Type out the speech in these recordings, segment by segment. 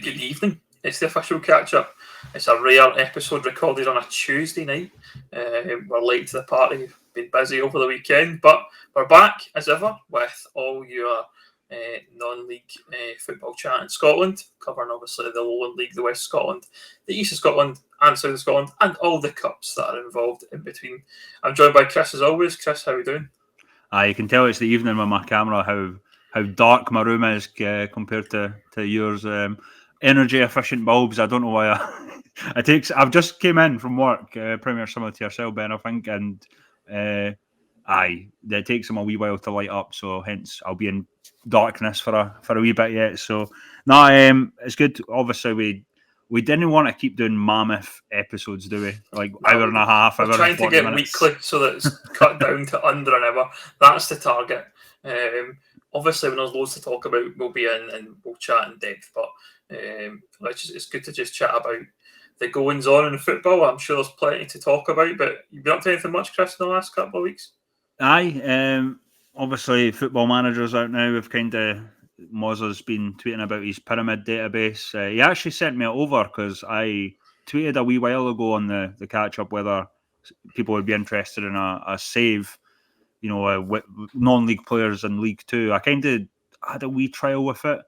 good evening. It's the official catch-up. It's a rare episode recorded on a Tuesday night. We're late to the party, been busy over the weekend, but we're back as ever with all your non-league football chat in Scotland, covering obviously the Lowland League, the West Scotland, the East of Scotland and South of Scotland, and all the cups that are involved in between. I'm joined by Chris as always. Chris, how are we doing? You can tell it's the evening with my camera how dark my room is compared to yours. Energy efficient bulbs. I don't know why. I've just came in from work, pretty much similar to yourself, Ben, I think, and it takes them a wee while to light up. So hence I'll be in darkness for a wee bit yet. So it's good. Obviously we didn't want to keep doing mammoth episodes, do we? Like hour and a half, hour and 40 minutes. We're trying to get weekly so that it's cut down to under an hour. That's the target. Obviously, when there's loads to talk about, we'll be in and we'll chat in depth. But it's good to just chat about the goings on in football. I'm sure there's plenty to talk about. But you've been up to anything much, Chris, in the last couple of weeks? Obviously, Football Manager's out now. We've kind of Mozza's been tweeting about his pyramid database. He actually sent me it over because I tweeted a wee while ago on the catch-up whether people would be interested in a save, non-league players in League Two. I kind of had a wee trial with it,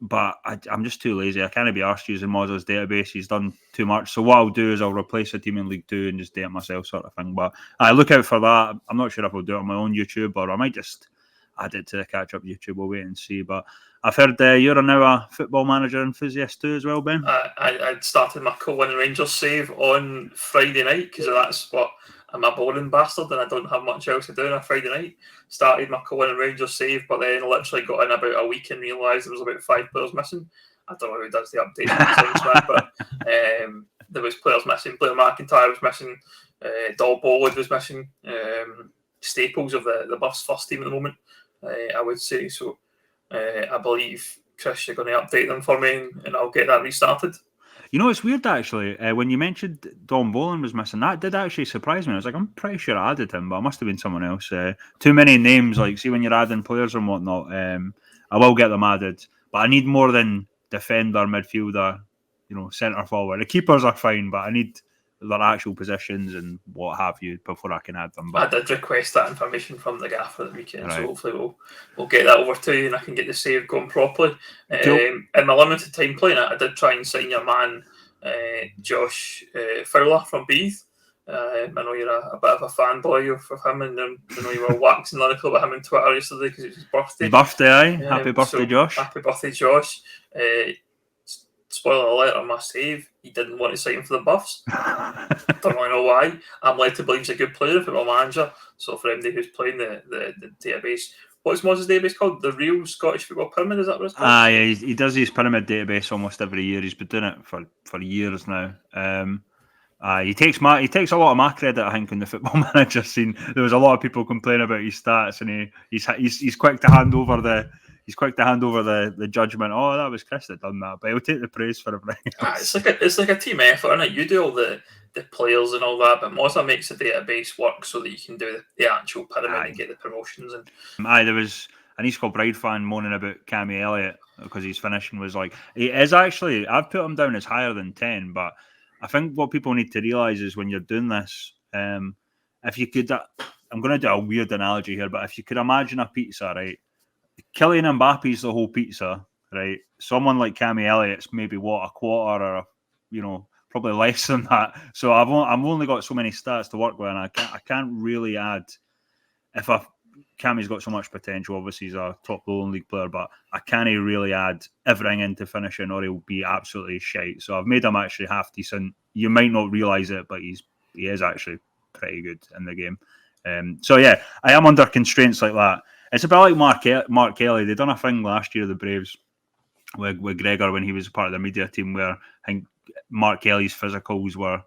but I'm just too lazy. I can't be arsed using Mozza's database. He's done too much. So what I'll do is I'll replace a team in League Two and just do it myself, sort of thing. But I look out for that. I'm not sure if I'll do it on my own YouTube or I might just add it to the catch-up YouTube. We'll wait and see. But I've heard you're now a Football Manager enthusiast too as well, Ben. I started my Colin Rangers save on Friday night because that's what I'm a boring bastard and I don't have much else to do on a Friday night. Started my Colin Rangers save, but then literally got in about a week and realised there was about 5 players missing. I don't know who does the update, but there was players missing. Blair McIntyre was missing. Dol Bolwood was missing. Staples of the Buffs first team at the moment, I would say. So I believe, Chris, you're going to update them for me and I'll get that restarted. It's weird actually. When you mentioned Don Boland was missing, that did actually surprise me. I was like, I'm pretty sure I added him, but it must have been someone else. Too many names, like see when you're adding players and whatnot. I will get them added, but I need more than defender, midfielder, centre forward. The keepers are fine, but I need their actual positions and what have you before I can add them. But I did request that information from the gaffer at the weekend, right. So hopefully we'll get that over to you and I can get the save going properly. Cool. In my limited time playing it, I did try and sign your man Josh Fowler from Beath. I know you're a bit of a fanboy of him, and I know you were waxing lyrical about him on Twitter yesterday because it's his birthday. His birthday, aye. Happy birthday, Josh. Happy birthday, Josh. Spoiler alert on my save, he didn't want to sign for the Buffs. Don't really know why. I'm led to believe he's a good player, Football Manager. So for anybody who's playing the database, what's Moz's database called? The Real Scottish Football Pyramid, is that what it's called? Yeah, he does his pyramid database almost every year. He's been doing it for years now. He takes a lot of my credit, I think, in the Football Manager scene. There was a lot of people complaining about his stats, and he's quick to hand over the judgment. Oh, that was Chris that done that, but he'll take the praise for everything else. It's like a team effort, isn't it? You do all the players and all that, but Mozza makes the database work so that you can do the actual pyramid and get the promotions. There was an East Kilbride fan moaning about Cami Elliot because his finishing was like, he is actually, I've put him down as higher than 10, but I think what people need to realise is when you're doing this, if you could, I'm going to do a weird analogy here, but if you could imagine a pizza, right? Kylian Mbappe's the whole pizza, right? Someone like Cami Elliott's maybe a quarter or probably less than that. So I've only got so many stats to work with, and I can't really add. Cami's got so much potential. Obviously, he's a top Lowland League player, but I can't really add everything into finishing, or he'll be absolutely shite. So I've made him actually half decent. You might not realise it, but he is actually pretty good in the game. So yeah, I am under constraints like that. It's a bit like Mark Kelly. They done a thing last year, the Braves, with Gregor when he was part of the media team, where I think Mark Kelly's physicals were,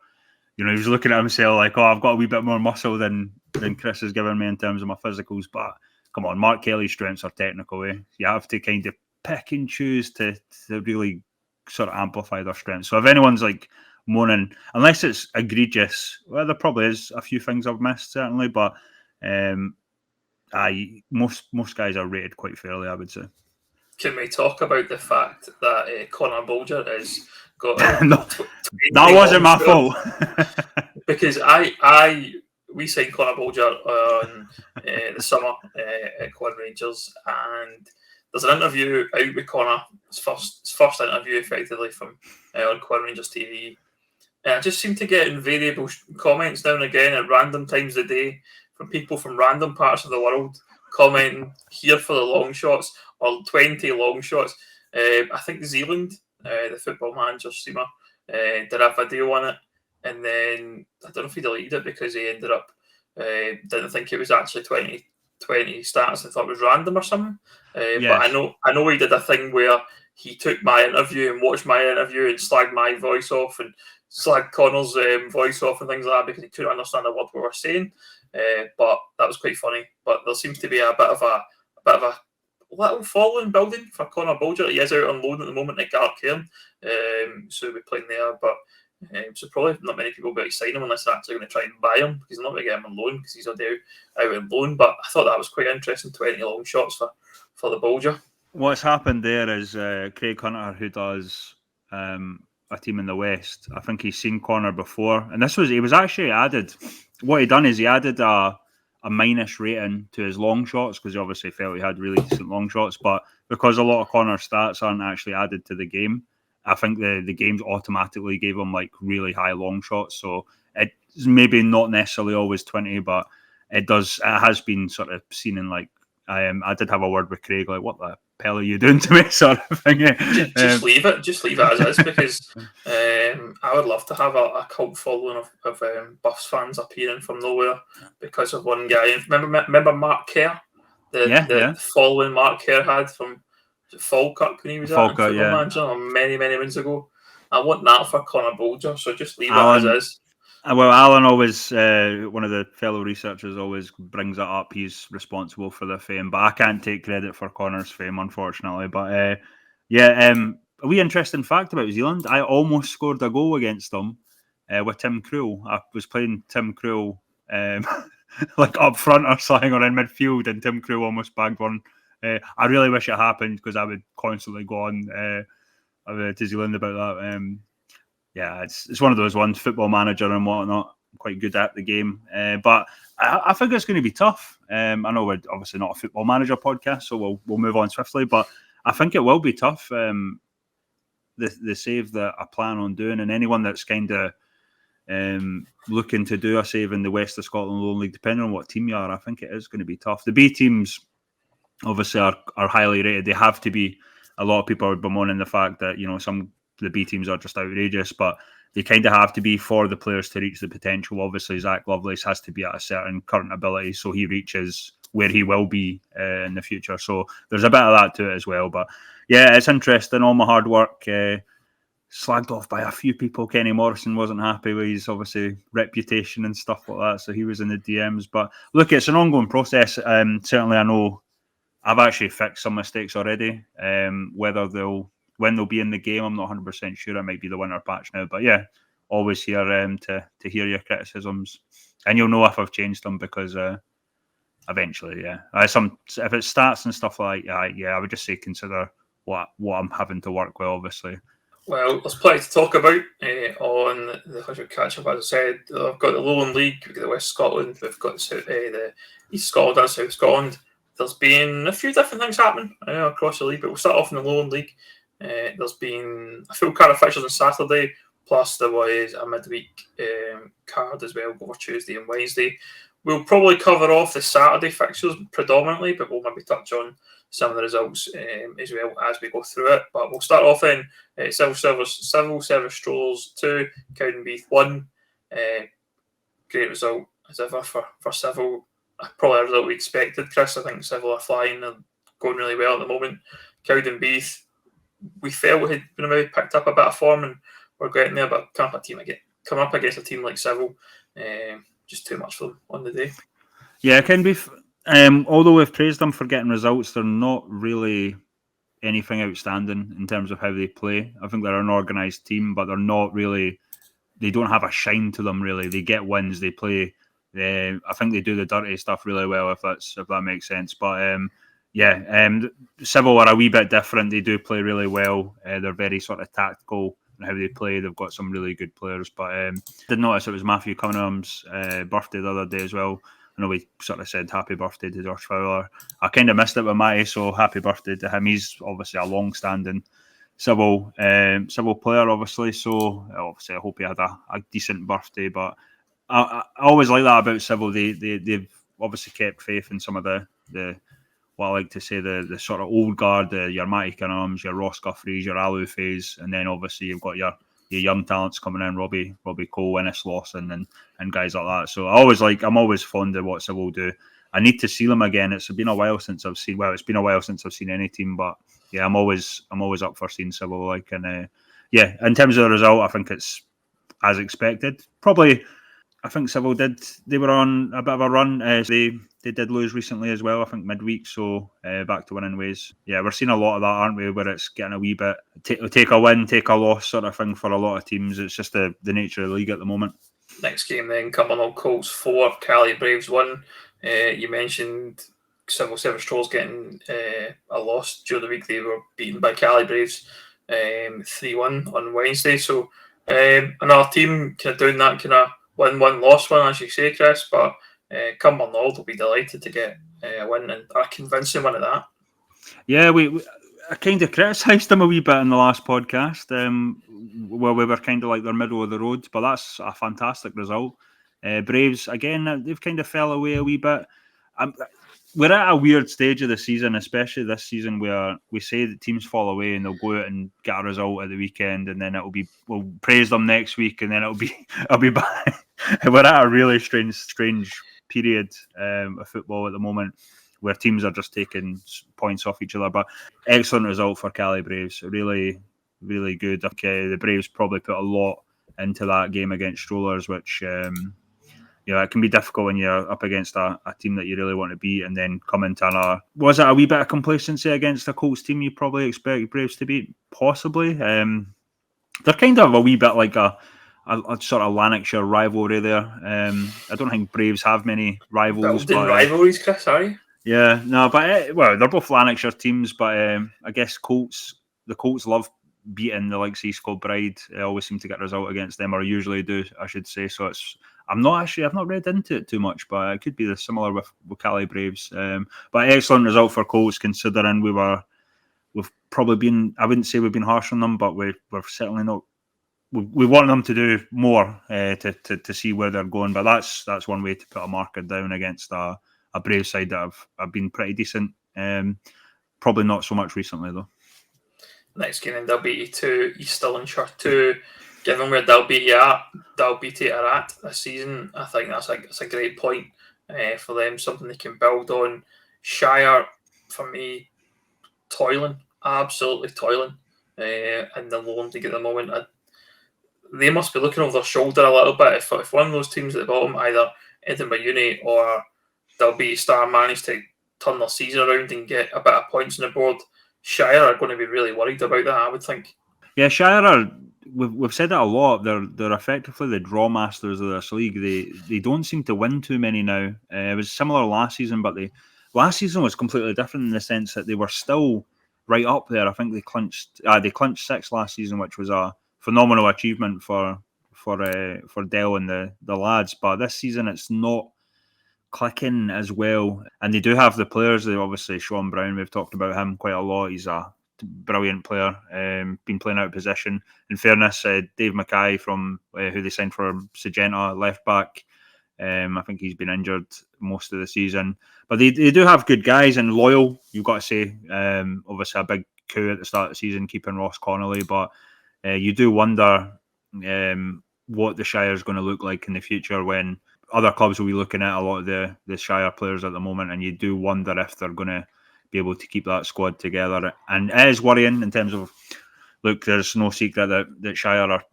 he was looking at himself like, oh, I've got a wee bit more muscle than Chris has given me in terms of my physicals. But come on, Mark Kelly's strengths are technical. You have to kind of pick and choose to really sort of amplify their strengths. So if anyone's like moaning, unless it's egregious, well, there probably is a few things I've missed, certainly, but most guys are rated quite fairly, I would say. Can we talk about the fact that Conor Bolger has got no, that wasn't my fault. Because we signed Conor Bolger on the summer at Quad Rangers, and there's an interview out with Conor, his first interview effectively from on Quad Rangers TV. And I just seem to get invariable comments now and again at random times of the day from people from random parts of the world commenting here for the long shots or 20 long shots. I think Zealand, the Football Manager streamer, did a video on it, and then I don't know if he deleted it because he ended up didn't think it was actually 20 stats and thought it was random or something. Yes. But I know he did a thing where he took my interview and watched my interview and slagged my voice off and slagged Connor's voice off and things like that because he couldn't understand a word we were saying. But that was quite funny. But there seems to be a bit of a little following building for Conor Bolger. He is out on loan at the moment at Gartcairn, so we'll be playing there. But so probably not many people will be able to sign him unless they're actually going to try and buy him because they're not going to get him on loan because he's already out on loan. But I thought that was quite interesting. 20 long shots for the Bolger. What's happened there is Craig Hunter, who does a team in the West, I think he's seen Conor before, and he was actually added. What he done is he added a minus rating to his long shots because he obviously felt he had really decent long shots, but because a lot of Conor's stats aren't actually added to the game, I think the games automatically gave him like really high long shots. So it's maybe not necessarily always 20, but it has been sort of seen in like I did have a word with Craig, like, what the hell are you doing to me, sort of thing. Just leave it as is, because I would love to have a cult following of Buffs fans appearing from nowhere because of one guy. Remember Mark Kerr, the following Mark Kerr had from Falkirk when he was at Football Manager many moons ago. I want that for Conor Bolger, so just leave it as is. Well, Alan always, one of the fellow researchers, always brings it up. He's responsible for the fame, but I can't take credit for Conor's fame, unfortunately. But a wee interesting fact about Zealand: I almost scored a goal against them with Tim Krul. I was playing Tim Krul like up front or something, or in midfield, and Tim Krul almost bagged one. I really wish it happened because I would constantly go on to Zealand about that. Yeah, it's one of those ones, Football Manager and whatnot, quite good at the game. But I think it's going to be tough. I know we're obviously not a Football Manager podcast, so we'll move on swiftly. But I think it will be tough. The save that I plan on doing, and anyone that's kind of looking to do a save in the West of Scotland Lowland League, depending on what team you are, I think it is going to be tough. The B teams obviously are highly rated. They have to be. A lot of people are bemoaning the fact that, you know, the B teams are just outrageous, but they kind of have to be for the players to reach the potential. Obviously, Zach Lovelace has to be at a certain current ability, so he reaches where he will be in the future. So there's a bit of that to it as well. But yeah, it's interesting. All my hard work slagged off by a few people. Kenny Morrison wasn't happy with his obviously reputation and stuff like that, so he was in the DMs. But look, it's an ongoing process. Certainly, I know I've actually fixed some mistakes already. When they'll be in the game, I'm not 100% sure. It might be the winter patch now. But yeah, always here to hear your criticisms. And you'll know if I've changed them because eventually, yeah. If it's stats and stuff like that, I would just say consider what I'm having to work with, obviously. Well, there's plenty to talk about on the Catchup. As I said, I've got the Lowland League, we've got the West Scotland, we've got the East Scotland and South Scotland. There's been a few different things happening across the league, but we'll start off in the Lowland League. There's been a full card of fixtures on Saturday, plus there was a midweek card as well over Tuesday and Wednesday. We'll probably cover off the Saturday fixtures predominantly, but we'll maybe touch on some of the results as well as we go through it. But we'll start off in Civil Service Strollers 2, Cowdenbeath 1. Great result as ever for Civil. Probably a result we expected, Chris. I think Civil are flying and going really well at the moment. Cowdenbeath, we felt had maybe picked up a bit of form and we're getting there, but come up against a team like Civil, just too much for them on the day. Yeah, it can be. Although we've praised them for getting results, they're not really anything outstanding in terms of how they play. I think they're an organised team, but they're not really. They don't have a shine to them really. They get wins, they play. I think they do the dirty stuff really well, if that makes sense. But Civil are a wee bit different. They do play really well. They're very sort of tactical in how they play. They've got some really good players. But did notice it was Matthew Cunningham's birthday the other day as well. I know we sort of said happy birthday to Josh Fowler. I kind of missed it with Matty, so happy birthday to him. He's obviously a long-standing Civil player, obviously. So obviously, I hope he had a decent birthday. But I always like that about Civil. They've obviously kept faith in some of the what I like to say the sort of old guard, your Matty Cunningham's, your Ross Guthries, your Alu Fays, and then obviously you've got your young talents coming in, Robbie Cole, Innes Lawson, and guys like that. So I'm always fond of what Civil do. I need to see them again. It's been a while since I've seen. Well, it's been a while since I've seen any team, but yeah, I'm always up for seeing Civil. Like, and in terms of the result, I think it's as expected. Probably, I think Civil they were on a bit of a run. They did lose recently as well, I think midweek, so back to winning ways. Yeah, we're seeing a lot of that, aren't we, where it's getting a wee bit take a win, take a loss sort of thing for a lot of teams. It's just the nature of the league at the moment. Next game then, Cumbernauld Colts 4, Cali Braves 1. You mentioned Civil Service Trolls getting a loss during the week. They were beaten by Cali Braves 3-1 on Wednesday. So another team kind of doing that kind of win-1 loss one, as you say, Chris, but Cumbernauld will be delighted to get a win, and a convincing one at that. Yeah, I kind of criticised them a wee bit in the last podcast, where we were kind of like their middle of the road, but that's a fantastic result. Braves, again, they've kind of fell away a wee bit. We're at a weird stage of the season, especially this season, where we say that teams fall away and they'll go out and get a result at the weekend, and then we'll praise them next week, and then it'll be back. We're at a really strange period of football at the moment, where teams are just taking points off each other. But excellent result for Cali Braves. Really, really good. Okay, the Braves probably put a lot into that game against Strollers, which it can be difficult when you're up against a team that you really want to beat, and then come into another. Was it a wee bit of complacency against a Colts team you probably expect Braves to beat? Possibly. They're kind of a wee bit like a sort of Lanarkshire rivalry there. I don't think Braves have many rivals. Building rivalries, Chris, are you? Yeah, no, but they're both Lanarkshire teams, but I guess the Colts love beating the likes of East Kilbride. They always seem to get a result against them, or usually do, I should say. So I've not read into it too much, but it could be similar with Cali Braves. But excellent result for Colts, considering we've probably been, I wouldn't say we've been harsh on them, but we're certainly not. We want them to do more to see where they're going, but that's one way to put a marker down against a Brave side that have been pretty decent. Probably not so much recently though. Next game, then they'll beat you to East Stirling 2. Given where they'll beat you are at this season, I think that's a great point for them. Something they can build on. Shire, for me, absolutely toiling in the Lowland League at the moment. They must be looking over their shoulder a little bit. If one of those teams at the bottom, either Edinburgh Uni or Dalby Star, manage to turn their season around and get a bit of points on the board, Shire are going to be really worried about that, I would think. Yeah, Shire are. We've said that a lot. They're effectively the draw masters of this league. They don't seem to win too many now. It was similar last season, but last season was completely different in the sense that they were still right up there. I think they clinched 6th last season, which was a phenomenal achievement for Dell and the lads. But this season it's not clicking as well, and they do have the players. They obviously Sean Brown. We've talked about him quite a lot. He's a brilliant player. Been playing out of position. In fairness, Dave Mackay from who they signed for Syngenta, left back. I think he's been injured most of the season, but they do have good guys, and loyal. You've got to say, obviously a big coup at the start of the season keeping Ross Connolly, but you do wonder what the Shire is going to look like in the future when other clubs will be looking at a lot of the Shire players at the moment, and you do wonder if they're going to be able to keep that squad together. And it is worrying in terms of, look, there's no secret that Shire are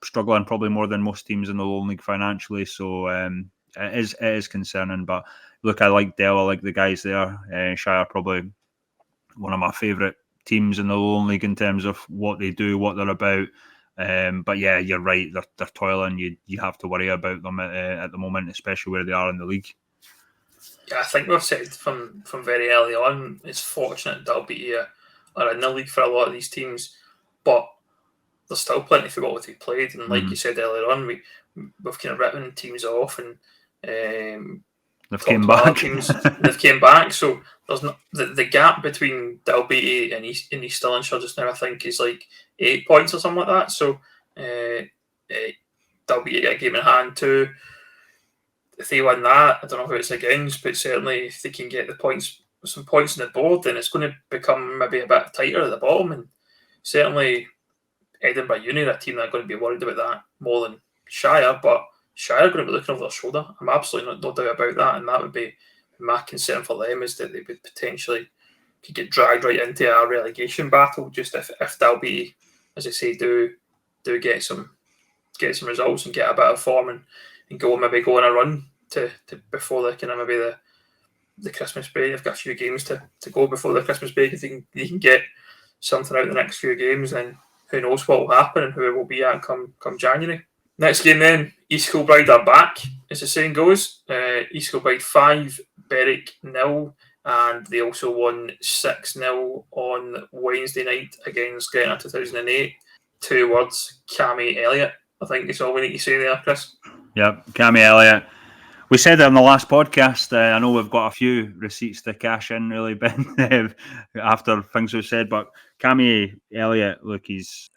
struggling probably more than most teams in the Lowland League financially, so it is concerning. But look, I like Dell, I like the guys there. Shire probably one of my favourite teams in the Lowland League in terms of what they do, what they're about. But yeah, you're right, they're toiling. You have to worry about them at the moment, especially where they are in the league. Yeah, I think we've said from very early on, it's fortunate Dalbeatty are in the league for a lot of these teams, but there's still plenty of football to be played. And like you said earlier on, we've kind of written teams off and They've talked came about other back. teams. They've came back, so there's not the gap between Dalbeatty and East Stirlingshire just now. I think is like 8 points or something like that. So Dalbeatty get a game in hand too. If they win that, I don't know who it's against, but certainly if they can get some points on the board, then it's going to become maybe a bit tighter at the bottom. And certainly Edinburgh Uni are a team that are going to be worried about that more than Shire, but Shire are going to be looking over their shoulder. I'm absolutely no doubt about that, and that would be my concern for them is that they would potentially could get dragged right into a relegation battle just if Dalbeatty, as I say, do get some results and get a bit of form and go on a run to before the kind of maybe the Christmas break. They've got a few games to go before the Christmas break. If they can get something out of the next few games, then who knows what will happen and who it will be at come January. Next game then, East Kilbride are back, as the saying goes. East Kilbride 5, Berwick 0, and they also won 6-0 on Wednesday night against Gretna 2008. 2 words, Cami Elliot, I think is all we need to say there, Chris. Yep, Cami Elliot. We said it on the last podcast. I know we've got a few receipts to cash in, really, Ben, after things we've said. But Cami Elliot, look,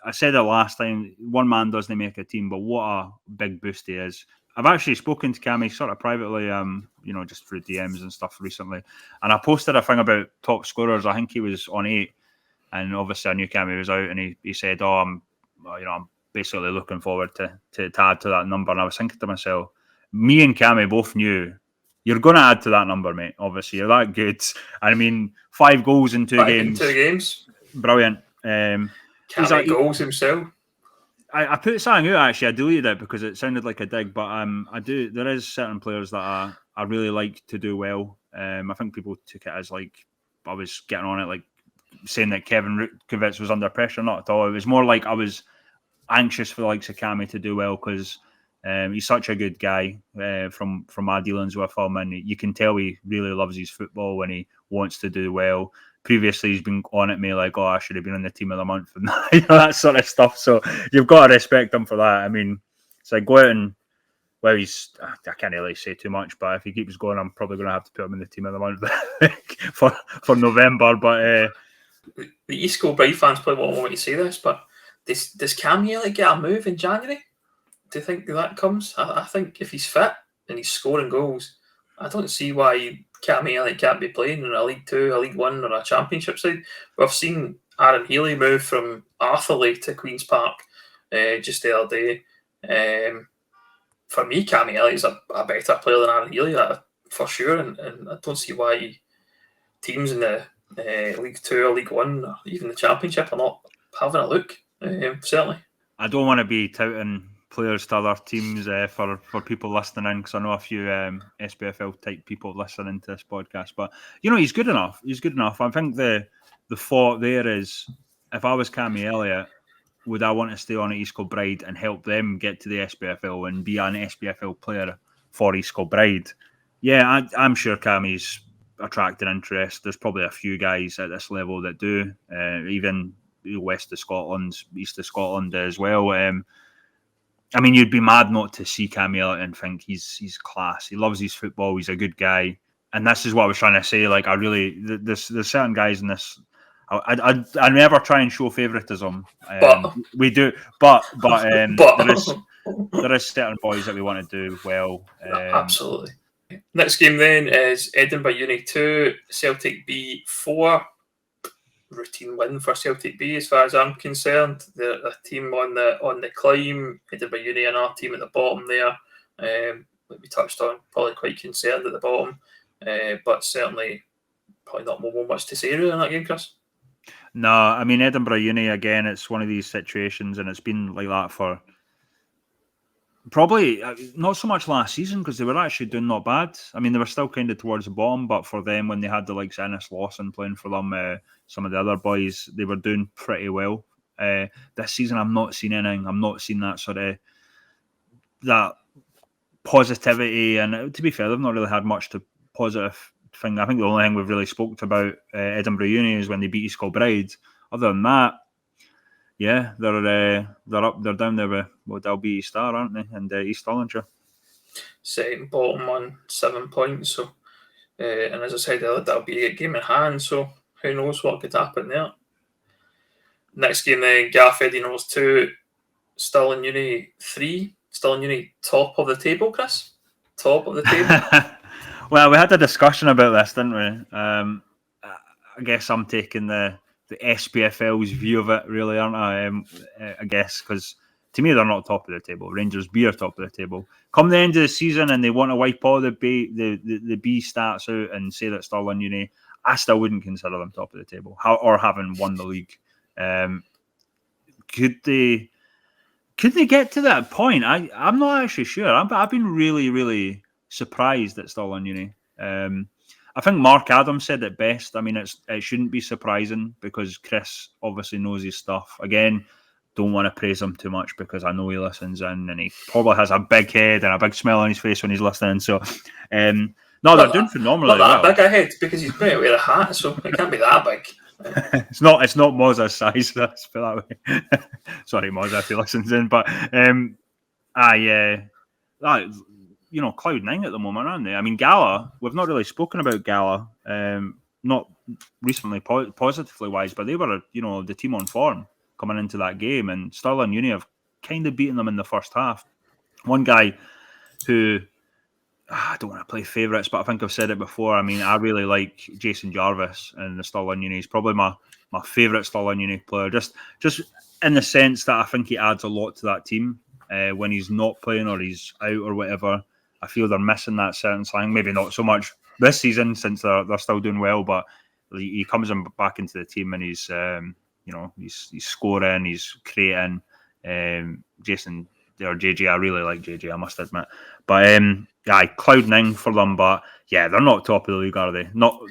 I said it last time, one man doesn't make a team, but what a big boost he is. I've actually spoken to Cami sort of privately, just through DMs and stuff recently. And I posted a thing about top scorers. I think he was on 8. And obviously I knew Cami was out, and he said, I'm basically looking forward to add to that number. And I was thinking to myself, me and Cami both knew you're going to add to that number, mate. Obviously, you're that good. I mean, 5 goals in 2 games. In 2 games. Brilliant. Can't make goals himself. I put something out, actually. I deleted it because it sounded like a dig, but there is certain players that I really like to do well. I think people took it as like I was getting on it, like saying that Kevin Rutkovich was under pressure. Not at all. It was more like I was anxious for the likes of Cami to do well because he's such a good guy from my dealings with him, and you can tell he really loves his football when he wants to do well. Previously, he's been on at me like, I should have been on the team of the month and that sort of stuff. So you've got to respect him for that. I mean, it's like go out and I can't really say too much, but if he keeps going, I'm probably going to have to put him in the team of the month for November. But the East Kilbride fans probably won't want me to say this, but does Cami Elliot get a move in January? Do you think that comes? I think if he's fit and he's scoring goals, I don't see why Cami Elliot can't be playing in a League 2, a League 1 or a Championship side. We've seen Aaron Healy move from Arthurlie to Queen's Park just the other day. For me, Cami Elliott's a better player than Aaron Healy, for sure, and I don't see why teams in the League 2 or League 1 or even the Championship are not having a look, certainly. I don't want to be touting players to other teams for people listening in, because I know a few SPFL type people listening to this podcast, but he's good enough. I think the thought there is, if I was Cami Elliot, would I want to stay on at East Kilbride and help them get to the SPFL and be an SPFL player for East Kilbride? Yeah, I'm sure Cami's attracting interest. There's probably a few guys at this level that do, even west of Scotland, east of Scotland as well. I mean, you'd be mad not to see Cami Elliot and think he's class. He loves his football. He's a good guy. And this is what I was trying to say. Like, there's certain guys in this. I never try and show favouritism. We do, but there is certain boys that we want to do well. Absolutely. Next game then is Edinburgh Uni 2, Celtic B 4. Routine win for Celtic B as far as I'm concerned. The team on the climb, Edinburgh Uni and our team at the bottom there. Like we touched on, probably quite concerned at the bottom, but certainly probably not much to say really in that game, Chris. No, I mean Edinburgh Uni again. It's one of these situations, and it's been like that for probably not so much last season because they were actually doing not bad. I mean, they were still kind of towards the bottom, but for them, when they had the likes of Ennis Lawson playing for them, some of the other boys, they were doing pretty well. This season, I'm not seeing anything. I'm not seeing that sort of that positivity. And to be fair, they've not really had much to positive thing. I think the only thing we've really spoke about Edinburgh Uni is when they beat East Kilbride. Other than that, yeah, they're down there with Dalby Star, aren't they? And East Stirlingshire. Second bottom on 7 points. So, and as I said, that'll be a game in hand. So who knows what could happen there. Next game then, Gaff Eddie knows 2, Stirling Uni 3. Stirling Uni top of the table, Chris. Top of the table. Well, we had a discussion about this, didn't we? I guess I'm taking the SPFL's view of it, really, aren't I? I guess, because to me, they're not top of the table. Rangers B are top of the table. Come the end of the season and they want to wipe all the B stats out and say that Stirling Uni, I still wouldn't consider them top of the table or having won the league. Could they get to that point? I'm not actually sure. I've been really, really surprised at Stirling Uni. I think Mark Adams said it best. I mean, it shouldn't be surprising because Chris obviously knows his stuff. Again, don't want to praise him too much because I know he listens in and he probably has a big head and a big smile on his face when he's listening. So, no, they're doing phenomenally well. Not that big a head because he's going to wear a hat, so it can't be that big. It's not Mozza's size. Let's put it that way. Sorry, Mozza, if he listens in, but Cloud9 at the moment, aren't they? I mean, Gala. We've not really spoken about Gala, not recently positively wise, but they were the team on form coming into that game, and Stirling Uni have kind of beaten them in the first half. One guy who I don't want to play favourites, but I think I've said it before. I mean, I really like Jason Jarvis in the Stirling Uni. He's probably my favourite Stirling Uni player, just in the sense that I think he adds a lot to that team when he's not playing or he's out or whatever. I feel they're missing that certain slang. Maybe not so much this season since they're still doing well, but he comes back into the team and he's he's scoring, he's creating. Jason or JJ, I really like JJ, I must admit. But Cloud9 for them, but yeah, they're not top of the league, are they? Not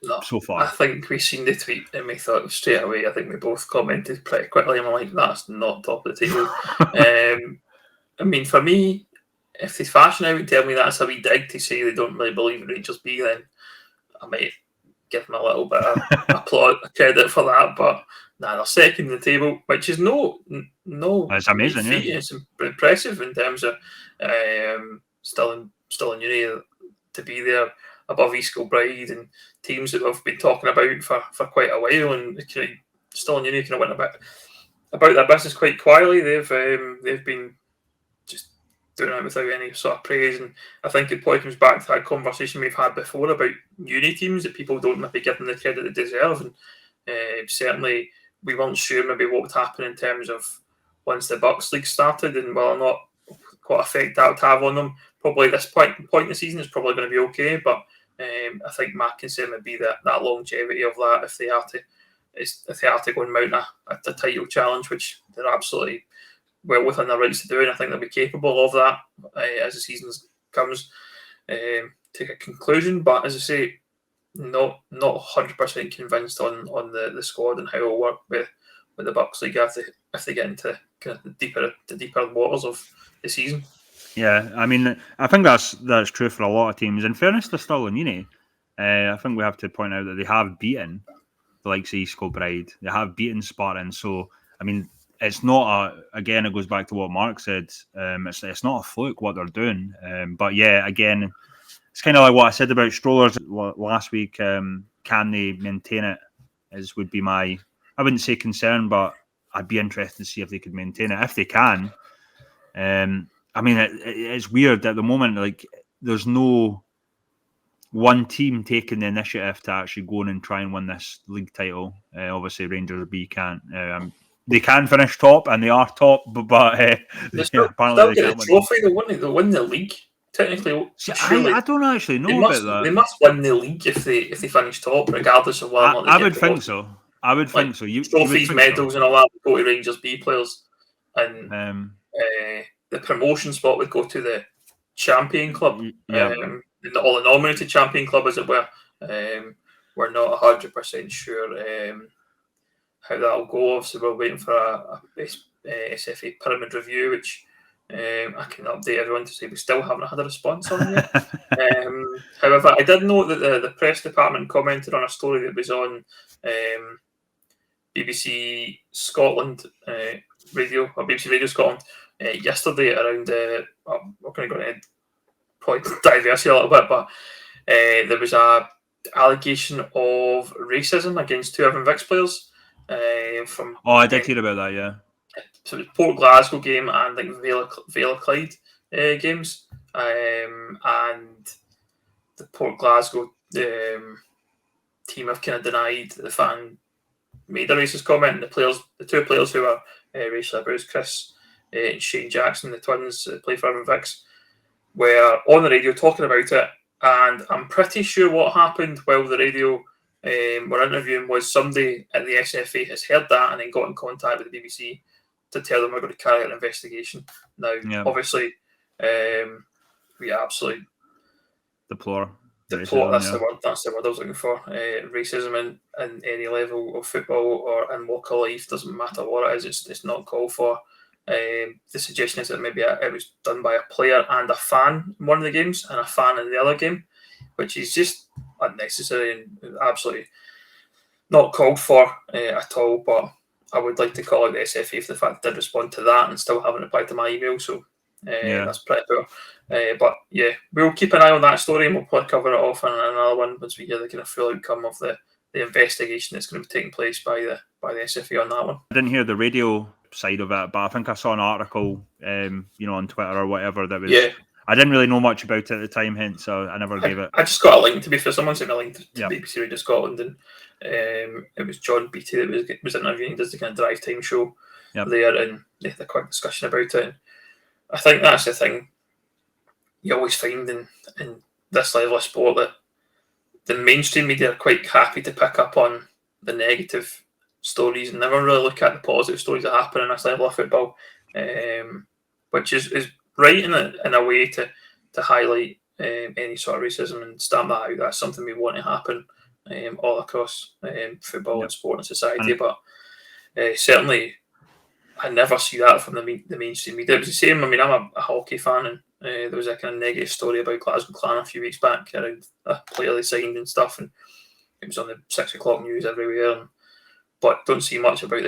No, so far. I think we seen the tweet and we thought straight away. I think we both commented pretty quickly, and we're like, "That's not top of the table." I mean, for me, if they fashion out and tell me that's a wee dig to say they don't really believe in Rangers B, then I might give them a little bit of credit for that. But they're second in the table, which is no. It's amazing, feat. yeah. It's impressive in terms of Stirling Uni to be there above East Kilbride and teams that we've been talking about for quite a while, and Stirling Uni kind of went about their business quite quietly. They've been just doing it without any sort of praise, and I think it probably comes back to that conversation we've had before about uni teams that people don't maybe give them the credit they deserve, and certainly we weren't sure maybe what would happen in terms of once the Bucks League started and whether or not what effect that would have on them. Probably this point in the season is probably going to be okay, but I think my concern would be that longevity of that if they are to go and mount a title challenge, which they're absolutely well within their rights to do, and I think they'll be capable of that as the season comes to a conclusion. But as I say, not 100% convinced on the squad and how it will work with the Bucks League if they get into kind of the deeper waters of the season. Yeah, I mean, I think that's true for a lot of teams. In fairness to Stirling Uni, I think we have to point out that they have beaten the likes of East Kilbride. They have beaten Spartan. So, I mean, it's not again, it goes back to what Mark said. It's not a fluke what they're doing. But yeah, again, it's kind of like what I said about Strollers last week. Can they maintain it? Would be my, I wouldn't say concern, but I'd be interested to see if they could maintain it. If they can, I mean, it's weird at the moment. Like, there's no one team taking the initiative to actually go in and try and win this league title. Obviously, Rangers B can't. They can finish top, and they are top, but apparently they can't win. Trophy. They'll win the league. Technically, I don't actually know about that. They must win the league if they finish top, regardless of whether or not they I would think so. I would think so. Trophies, medals, and all that would go to Rangers B players, and the promotion spot would go to the champion club. Or the nominated champion club, as it were. We're not 100% sure how that'll go. Obviously, we're waiting for a SFA pyramid review, which I can update everyone to say we still haven't had a response on yet. However, I did note that the press department commented on a story that was on BBC Scotland radio, or BBC Radio Scotland yesterday around, we're going to go into probably diverse here a little bit, but there was a allegation of racism against two Invictus players from. Oh, I did hear about that. Yeah. So it was Port Glasgow game and like Vale of Clyde games, and the Port Glasgow team have kind of denied the fan made a racist comment. And the two players who are racially abused, Chris and Shane Jackson, the twins play for Invictus, were on the radio talking about it. And I'm pretty sure what happened while the radio were interviewing was somebody at the SFA has heard that and then got in contact with the BBC to tell them we're going to carry out an investigation. Now, obviously, we absolutely deplore. That's the word. That's the word I was looking for. Racism in any level of football or in walk of life, doesn't matter what it is. It's not called for. The suggestion is that maybe it was done by a player and a fan in one of the games and a fan in the other game, which is just unnecessary and absolutely not called for at all. But I would like to call out the SFA for the fact that they did respond to that and still haven't replied to my email. So that's pretty poor. But yeah, we'll keep an eye on that story and we'll probably cover it off in another one once we hear the kind of full outcome of the investigation that's going to be taking place by the SFA on that one. I didn't hear the radio side of it, but I think I saw an article, on Twitter or whatever that was. Yeah. I didn't really know much about it at the time, hence so I never gave it. I just got a link, to be fair. Someone sent me a link to BBC Radio Scotland, and it was John Beattie that was interviewing. He does the kind of drive time show there, and they had a quick discussion about it. And I think that's the thing you always find in this level of sport, that the mainstream media are quite happy to pick up on the negative stories and never really look at the positive stories that happen in this level of football, which is right in a way to highlight any sort of racism and stamp that out. That's something we want to happen all across football and sport and society. But certainly, I never see that from the mainstream media. It was the same. I mean, I'm a hockey fan, and there was a kind of negative story about Glasgow Clan a few weeks back around a player they signed and stuff, and it was on the 6 o'clock news everywhere. But don't see much about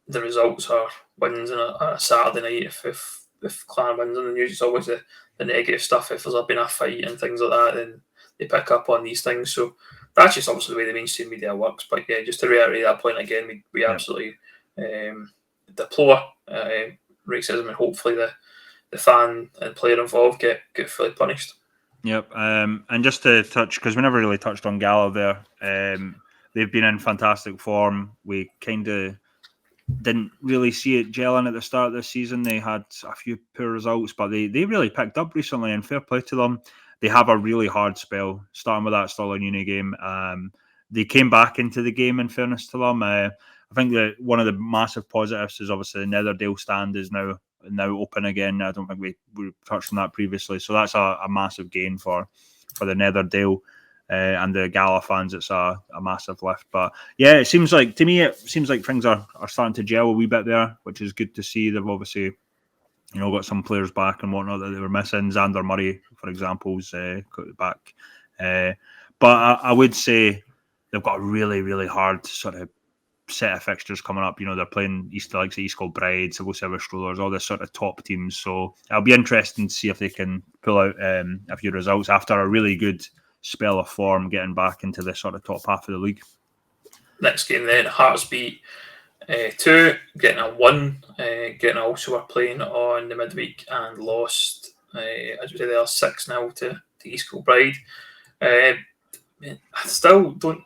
the results or wins on a Saturday night. If Clan wins on the news, it's always the negative stuff. If there's been a fight and things like that, then they pick up on these things. So that's just obviously the way the mainstream media works. But yeah, just to reiterate that point again, we absolutely deplore racism, and hopefully the fan and player involved get fully punished. Yep. And just to touch, because we never really touched on Gala there. They've been in fantastic form. We kind of didn't really see it gelling at the start of the season. They had a few poor results, but they really picked up recently, and fair play to them. They have a really hard spell, starting with that Stirling Uni game. They came back into the game, in fairness to them. I think that one of the massive positives is obviously the Netherdale stand is now open again. I don't think we touched on that previously. So that's a massive gain for the Netherdale. And the Gala fans, it's a massive lift. But yeah, it seems like things are starting to gel a wee bit there, which is good to see. They've obviously, got some players back and whatnot that they were missing. Xander Murray, for example, is back. But I would say they've got a really, really hard sort of set of fixtures coming up. They're playing East Kilbride, Civil Service Strollers, all this sort of top teams. So it'll be interesting to see if they can pull out a few results after a really good spell of form, getting back into the sort of top half of the league. Next game then, Hearts beat 2, getting a 1. Getting also are playing on the midweek and lost, as we say, they are 6-0 to East Kilbride. I still don't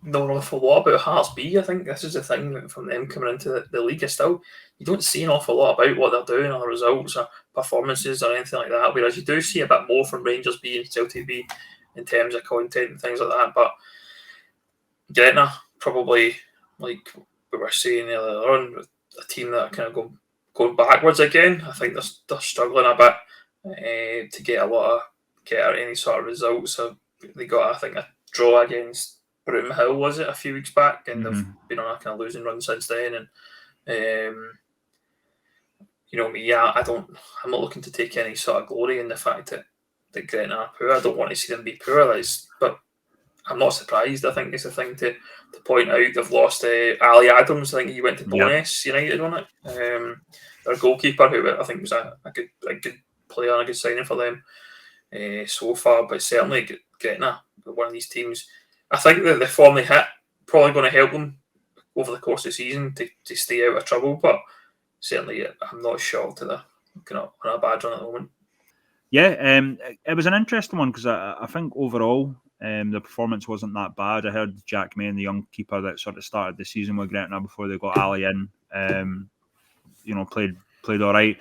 know an awful lot about Hearts B. I think this is the thing from them coming into the league. You don't see an awful lot about what they're doing or the results or performances or anything like that, whereas you do see a bit more from Rangers B and Celtic B in terms of content and things like that. But Gretna, probably, like we were saying earlier on, with a team that are kind of going backwards again. I think they're struggling a bit to get any sort of results. So they got, I think, a draw against Broomhill, was it, a few weeks back, and they've been on a kind of losing run since then. And I'm not looking to take any sort of glory in the fact that that Gretna are poor. I don't want to see them be poor, but I'm not surprised. I think it's a thing to point out. They've lost Ali Adams. I think he went to Bo'ness United on it. Their goalkeeper, who I think was a good player and a good signing for them so far. But certainly Gretna, one of these teams. I think that the form they hit probably going to help them over the course of the season to stay out of trouble. But certainly, I'm not shocked that they're on a bad run at the moment. Yeah, it was an interesting one because I think overall the performance wasn't that bad. I heard Jack May, the young keeper that sort of started the season with Gretna before they got Ali in, played all right.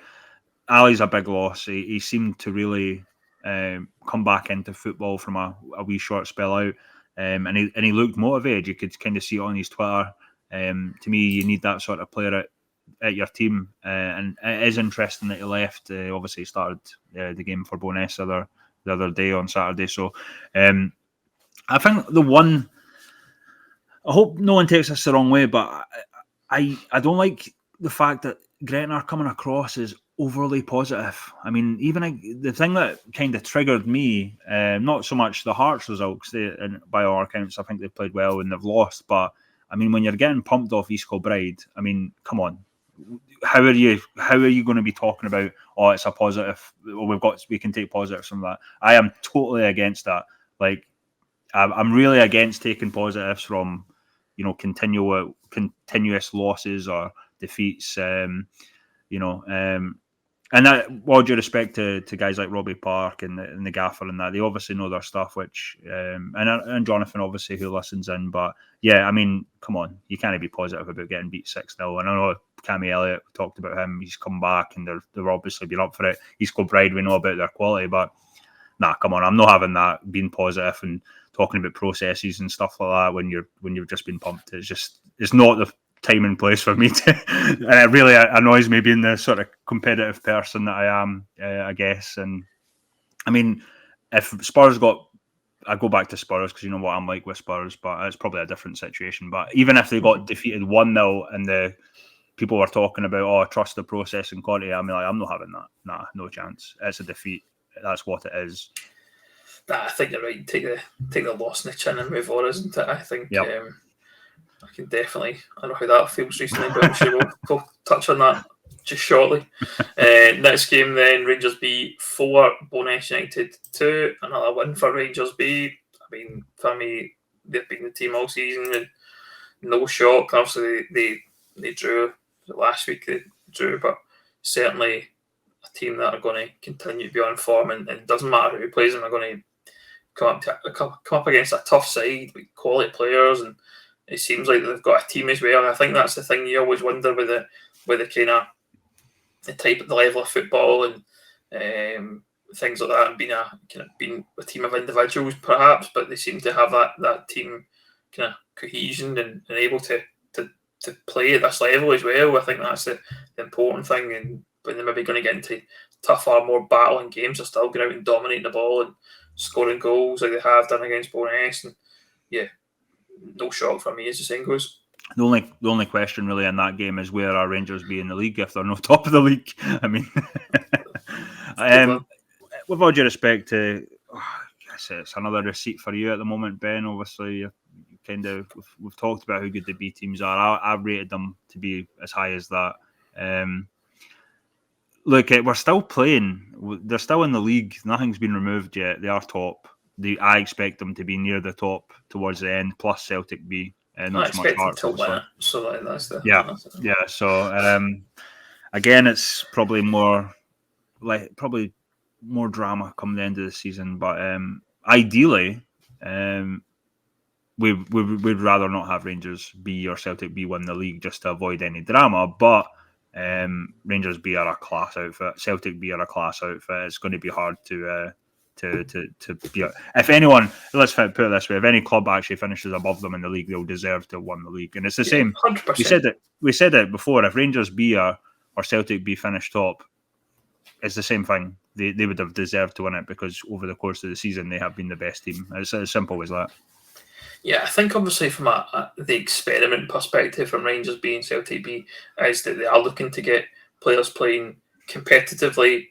Ali's a big loss. He seemed to really come back into football from a wee short spell out, and he looked motivated. You could kind of see it on his Twitter. To me, you need that sort of player at your team, and it is interesting that he left. Obviously, he started the game for Bo'ness the other day on Saturday. So, I think the one. I hope no one takes this the wrong way, but I don't like the fact that Gretna are coming across as overly positive. I mean, even the thing that kind of triggered me, not so much the Hearts result, because by all accounts, I think they've played well and they've lost. But I mean, when you're getting pumped off East Kilbride, I mean, come on. How are you going to be talking about? Oh, it's a positive. We can take positives from that. I am totally against that. Like, I'm really against taking positives from, continuous losses or defeats. And that, all due respect to guys like Robbie Park and the gaffer and that, they obviously know their stuff. Which and Jonathan obviously who listens in, but yeah, I mean, come on, you can't be positive about getting beat 6-0. And I know Cami Elliot, we talked about him. He's come back and they're obviously been up for it. East Kilbride, we know about their quality, but nah, come on, I'm not having that. Being positive and talking about processes and stuff like that when you've just been pumped. It's not the time and place for me to, and it really annoys me being the sort of competitive person that I am, I guess. And I mean, if Spurs I go back to Spurs because you know what I'm like with Spurs, but it's probably a different situation. But even if they got defeated 1-0 and the people were talking about, trust the process and quality, I mean, I'm not having that. Nah, no chance. It's a defeat. That's what it is. I think you're right. Take the loss in the chin and move on, isn't it? I think. Yep. I can definitely. I don't know how that feels recently, but I'm sure we'll touch on that just shortly. Next game then, Rangers B 4, Bo'ness United 2. Another win for Rangers B. I mean, for me, they've been the team all season and no shock. Obviously, they drew last week. They drew, but certainly a team that are going to continue to be on form, and it doesn't matter who plays them. They're going to come up against a tough side with quality players, and it seems like they've got a team as well. And I think that's the thing you always wonder with the kind of the level of football and things like that, and being a team of individuals perhaps, but they seem to have that team kind of cohesion and able to play at this level as well. I think that's the important thing. And when they're maybe going to get into tougher, more battling games, they're still going out and dominating the ball and scoring goals like they have done against Bo'ness. And yeah, no shock for me as the saying goes. The only question really in that game is where are Rangers be in the league if they're not top of the league? I mean, with all due respect to, I say it's another receipt for you at the moment, Ben. Obviously, we've talked about how good the B teams are. I've rated them to be as high as that. Look, we're still playing. They're still in the league. Nothing's been removed yet. They are top. I expect them to be near the top towards the end, plus Celtic B. Not so much Hearts. So that's the yeah. So again, it's probably more drama come the end of the season. But ideally, we'd rather not have Rangers B or Celtic B win the league just to avoid any drama. But Rangers B are a class outfit. Celtic B are a class outfit. It's going to be hard to be. If anyone, let's put it this way: if any club actually finishes above them in the league, they'll deserve to have won the league. And it's the same. 100%. We said it before. If Rangers B or Celtic B finish top, it's the same thing. They would have deserved to win it because over the course of the season they have been the best team. It's as simple as that. Yeah, I think obviously from the experiment perspective from Rangers B and Celtic B is that they are looking to get players playing competitively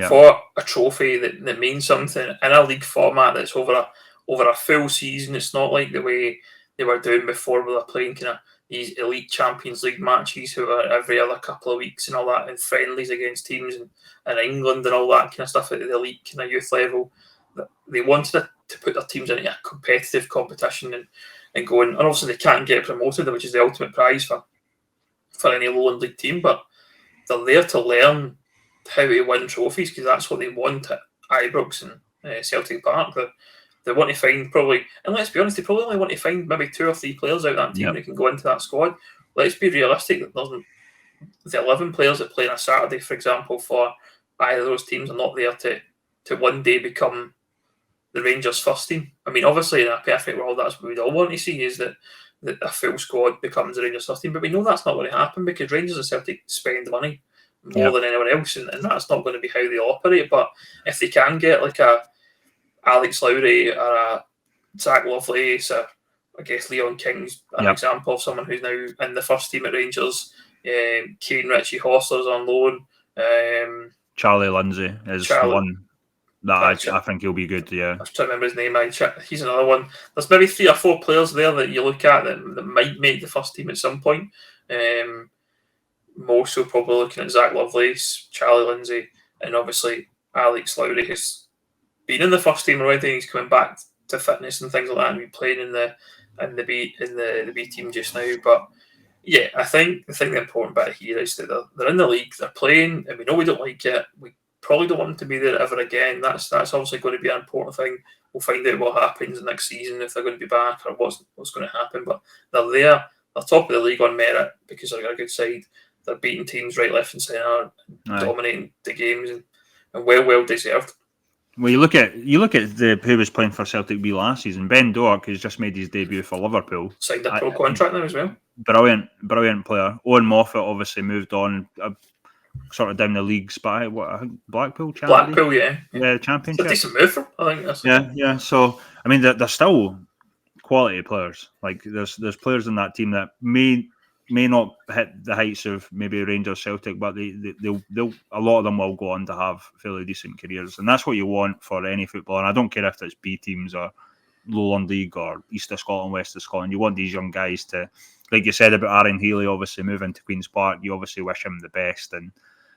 for a trophy that means something in a league format that's over a full season. It's not like the way they were doing before, where they're playing kind of these elite Champions League matches who are every other couple of weeks and all that, and friendlies against teams in England and all that kind of stuff at the elite kind of youth level. They wanted to put their teams into a competitive competition and going. And obviously they can't get promoted, which is the ultimate prize for any Lowland League team, but they're there to learn how to win trophies, because that's what they want at Ibrox and Celtic Park. They want to find probably, and let's be honest, they probably only want to find maybe 2 or 3 players out of that team that can go into that squad. Let's be realistic, that the 11 players that play on a Saturday, for example, for either of those teams are not there to one day become the Rangers first team. I mean, obviously in a perfect world, that's what we'd all want to see, is that a full squad becomes the Rangers first team. But we know that's not going to happen, because Rangers and Celtic spend money more than anyone else, and that's not going to be how they operate. But if they can get like a Alex Lowry or a Zach Lovelace, or I guess Leon King's an example of someone who's now in the first team at Rangers. Kane Ritchie Hostler's on loan. Charlie Lindsay is one that I think he'll be good. Yeah, I'm trying to remember his name. He's another one. There's maybe 3 or 4 players there that you look at that might make the first team at some point. More so probably looking at Zach Lovelace, Charlie Lindsay, and obviously Alex Lowry, who's been in the first team already. He's coming back to fitness and things like that, and been playing in the B team just now. But yeah, I think the important bit here is that they're in the league, they're playing, and we know we don't like it. We probably don't want them to be there ever again. That's obviously going to be an important thing. We'll find out what happens next season, if they're going to be back or what's going to happen. But they're there, they're top of the league on merit, because they've got a good side. They're beating teams right, left, and centre, dominating the games, and well deserved. Well, you look at who was playing for Celtic B last season. Ben Doak has just made his debut for Liverpool. Signed a pro contract now as well. Brilliant player. Owen Moffat obviously moved on, sort of down the leagues by I think Blackpool. Blackpool, yeah, Championship. It's a decent move for him, I think. That's yeah. So I mean, they're still quality players. Like there's players in that team that may not hit the heights of maybe Rangers, Celtic, but they'll a lot of them will go on to have fairly decent careers, and that's what you want for any footballer. And I don't care if it's B teams or Lowland League or East of Scotland, West of Scotland. You want these young guys to, like you said about Aaron Healy, obviously moving to Queen's Park. You obviously wish him the best, and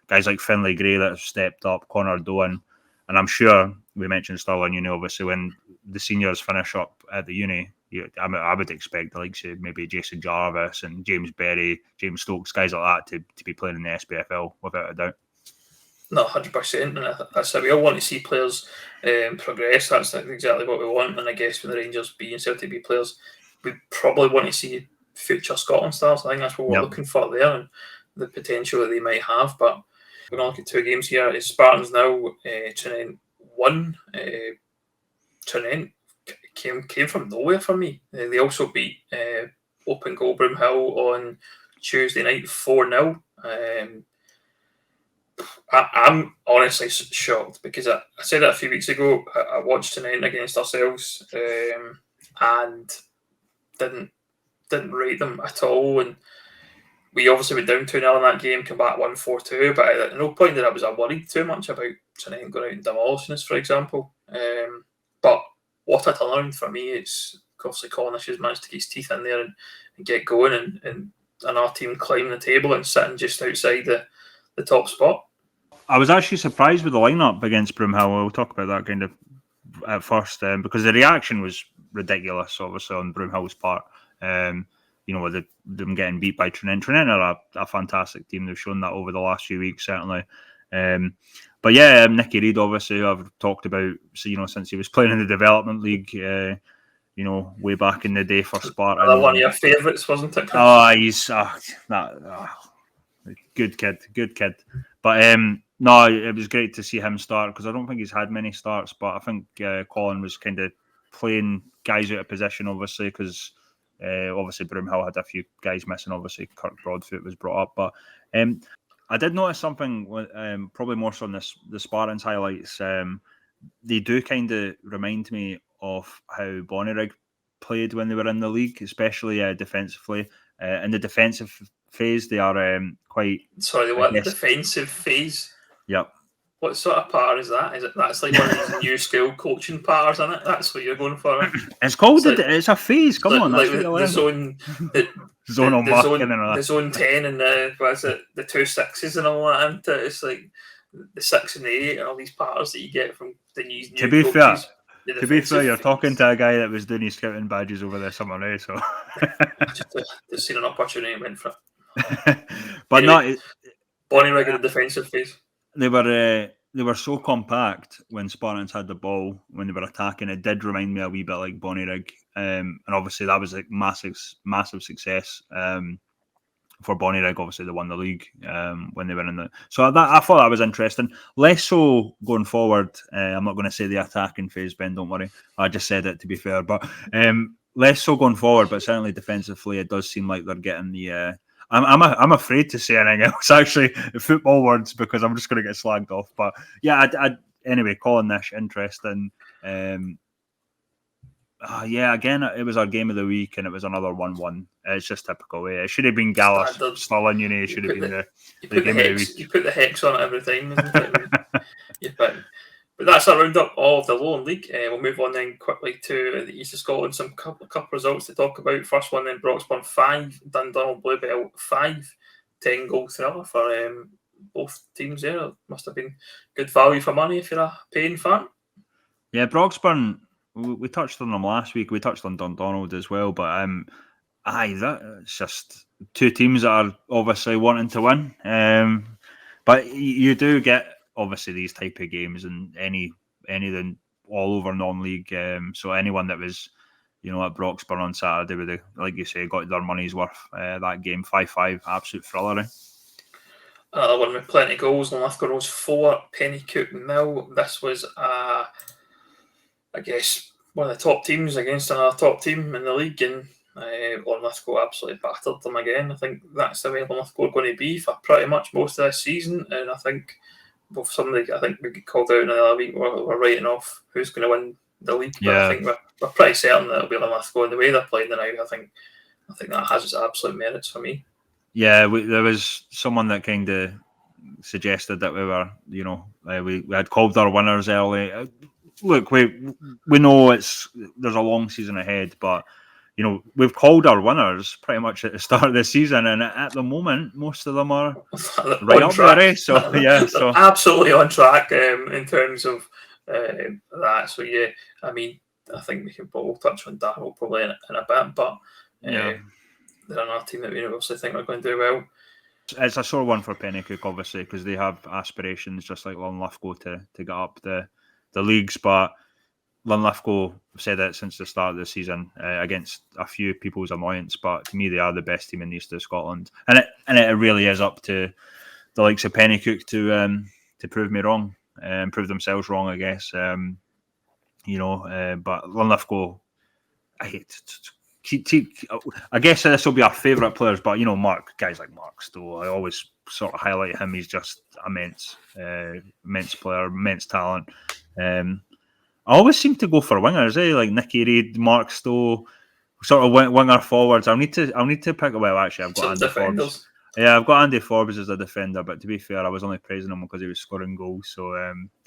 guys like Finlay Gray that have stepped up, Connor Doan, and I'm sure we mentioned Stirling Uni. Obviously, when the seniors finish up at the uni, I would expect the likes of maybe Jason Jarvis and James Berry, James Stokes, guys like that to be playing in the SPFL without a doubt. No, 100%, and that's how we all want to see players progress. That's exactly what we want, and I guess with the Rangers B and Celtic B players, we probably want to see future Scotland stars. I think that's what we're looking for there, and the potential that they might have. But we're going to look at 2 games here. It's Spartans now, Trinent 1. Trinent came from nowhere for me. They also beat Open Goal Broomhill on Tuesday night 4-0. I'm honestly shocked, because I said it a few weeks ago. I watched Trinent against ourselves and didn't rate them at all. And we obviously went down 2-0 in that game, come back 1-4-2. But at no point did I was worried too much about Trinent going out and demolishing us, for example. But what a turnaround for me. It's obviously Cornish has managed to get his teeth in there and get going, and our team climbing the table and sitting just outside the top spot. I was actually surprised with the lineup against Broomhill. We'll talk about that kind of at first, because the reaction was ridiculous, obviously, on Broomhill's part. With them getting beat by Trinent. Trinent are a fantastic team. They've shown that over the last few weeks, certainly. But yeah, Nicky Reid, obviously, I've talked about, since he was playing in the Development League, way back in the day for Sparta. Another one of your favourites, wasn't it, Chris? Oh, he's good kid. But no, it was great to see him start, because I don't think he's had many starts, but I think Colin was kind of playing guys out of position, obviously, because obviously Broomhill had a few guys missing. Obviously, Kirk Broadfoot was brought up, but I did notice something, probably more so on the Spartans highlights. They do kind of remind me of how Bonnyrigg played when they were in the league, especially defensively. In the defensive phase, they are quite... Sorry, they were in the defensive phase? Yep. What sort of patter is that? That's like one of these new school coaching patterns, isn't it? That's what you're going for. It's called it's a phase. Come on, that's like the zone, zone marking and all that. The zone 10 and the 2 6s and all that. And it's like the 6 and the 8 and all these patterns that you get from the new to be coaches. Fair, you're talking to a guy that was doing his scouting badges over the summer, eh? So just seen an opportunity and went for it. But anyway, Bonnyrigg in the defensive phase. They were so compact when Spartans had the ball when they were attacking. It did remind me a wee bit like Bonnyrigg, and obviously that was like massive success for Bonnyrigg. Obviously, they won the league when they were in the. So I thought that was interesting. Less so going forward. I'm not going to say the attacking phase, Ben. Don't worry. I just said it to be fair, but less so going forward. But certainly defensively, it does seem like they're getting the. I'm afraid to say anything else, actually, football words, because I'm just going to get slagged off. But yeah, anyway, Colin Nish, interesting. Again, it was our game of the week, and it was another 1-1. It's just typical. It should have been Gallus, Stirling Uni. It should have been the game of the week. You put the hex on it every time. But that's a roundup of the Lowland League. We'll move on then quickly to the East of Scotland. Some couple results to talk about. First one then, Broxburn 5, Dundonald Bluebell 5. 10 goal thriller for both teams there. It must have been good value for money if you're a paying fan. Yeah, Broxburn, we touched on them last week. We touched on Dundonald as well. But that's just two teams that are obviously wanting to win. But you do get obviously these type of games and anything all over non-league. So anyone that was, at Broxburn on Saturday, with like you say, got their money's worth. That game 5-5, absolute thriller. Another one with plenty of goals. Linlithgow Rose 4, Pennycook 0. This was, I guess, one of the top teams against another top team in the league, and Linlithgow absolutely battered them again. I think that's the way Linlithgow are going to be for pretty much most of this season, and I think both somebody, I think we get called out in another week, we're writing off who's going to win the league. But I think we're pretty certain that it'll be Linlithgow, and the way they're playing now, I think that has its absolute merits for me. Yeah, there was someone that kind of suggested that we were, we had called our winners early. Look, we know there's a long season ahead, but we've called our winners pretty much at the start of the season, and at the moment, most of them are right up there. So yeah, absolutely on track in terms of that. So yeah, I mean, I think we can both touch on that probably in a bit, but they're another team that we obviously think are going to do well. It's a sore one for Pennycook, obviously, because they have aspirations just like Linlithgow to get up the leagues, but Linlithgow have said it since the start of the season, against a few people's annoyance, but to me they are the best team in the East of Scotland, and it really is up to the likes of Pennycook to prove me wrong and prove themselves wrong, I guess. But Linlithgow, I guess this will be our favourite players, but guys like Mark Stowe, I always sort of highlight him. He's just immense player, immense talent. I always seem to go for wingers, like Nicky Reid, Mark Stowe, sort of winger forwards. I'll need to pick. Well, actually, I've got Andy Forbes. Yeah, I've got Andy Forbes as a defender, but to be fair, I was only praising him because he was scoring goals. So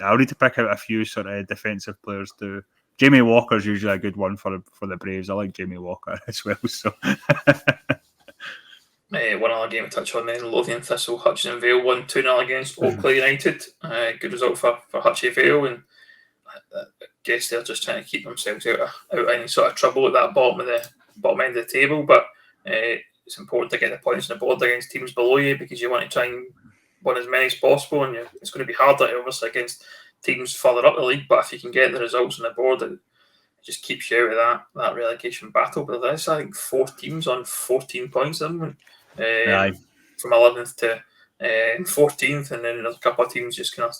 I'll need to pick out a few sort of defensive players too. Jamie Walker's usually a good one for the Braves. I like Jamie Walker as well. So. One other game to touch on then, Lothian Thistle, Hutchinson Vale 1-2-0 against Oakley United. Good result for Hutchie Vale, and I guess they're just trying to keep themselves out of any sort of trouble at that bottom end of the table. But it's important to get the points on the board against teams below you, because you want to try and win as many as possible, and it's going to be harder obviously against teams further up the league. But if you can get the results on the board, it just keeps you out of that relegation battle. But there's, I think, 4 teams on 14 points at the moment, from 11th to 14th, and then there's a couple of teams just kind of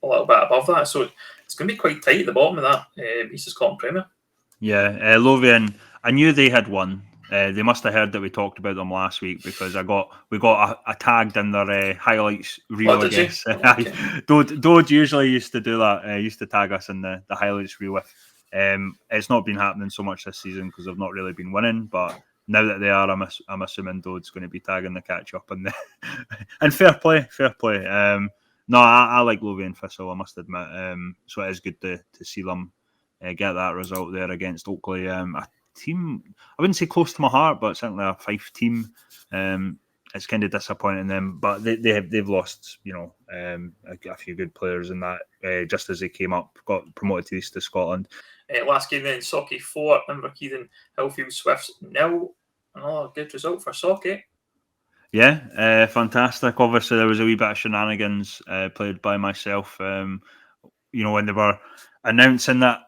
a little bit above that. So it's going to be quite tight at the bottom of that East of Scotland Premier. Yeah, Lothian, I knew they had won. They must have heard that we talked about them last week, because we got a tagged in their highlights reel. I guess. Okay. Dode usually used to do that. Used to tag us in the highlights reel. It's not been happening so much this season because they've not really been winning, but now that they are, I'm assuming Dode's going to be tagging the catch up and fair play. No, I like Lothian Thistle, I must admit. So it is good to see them get that result there against Oakley. A team, I wouldn't say close to my heart, but certainly a Fife team. It's kind of disappointing them, but they've lost, a few good players in that just as they came up, got promoted to East of Scotland. Last game then, Socky 4, Inverkeithing, Hillfield Swifts 0. Another good result for Socky. Yeah, fantastic. Obviously, there was a wee bit of shenanigans played by myself. When they were announcing that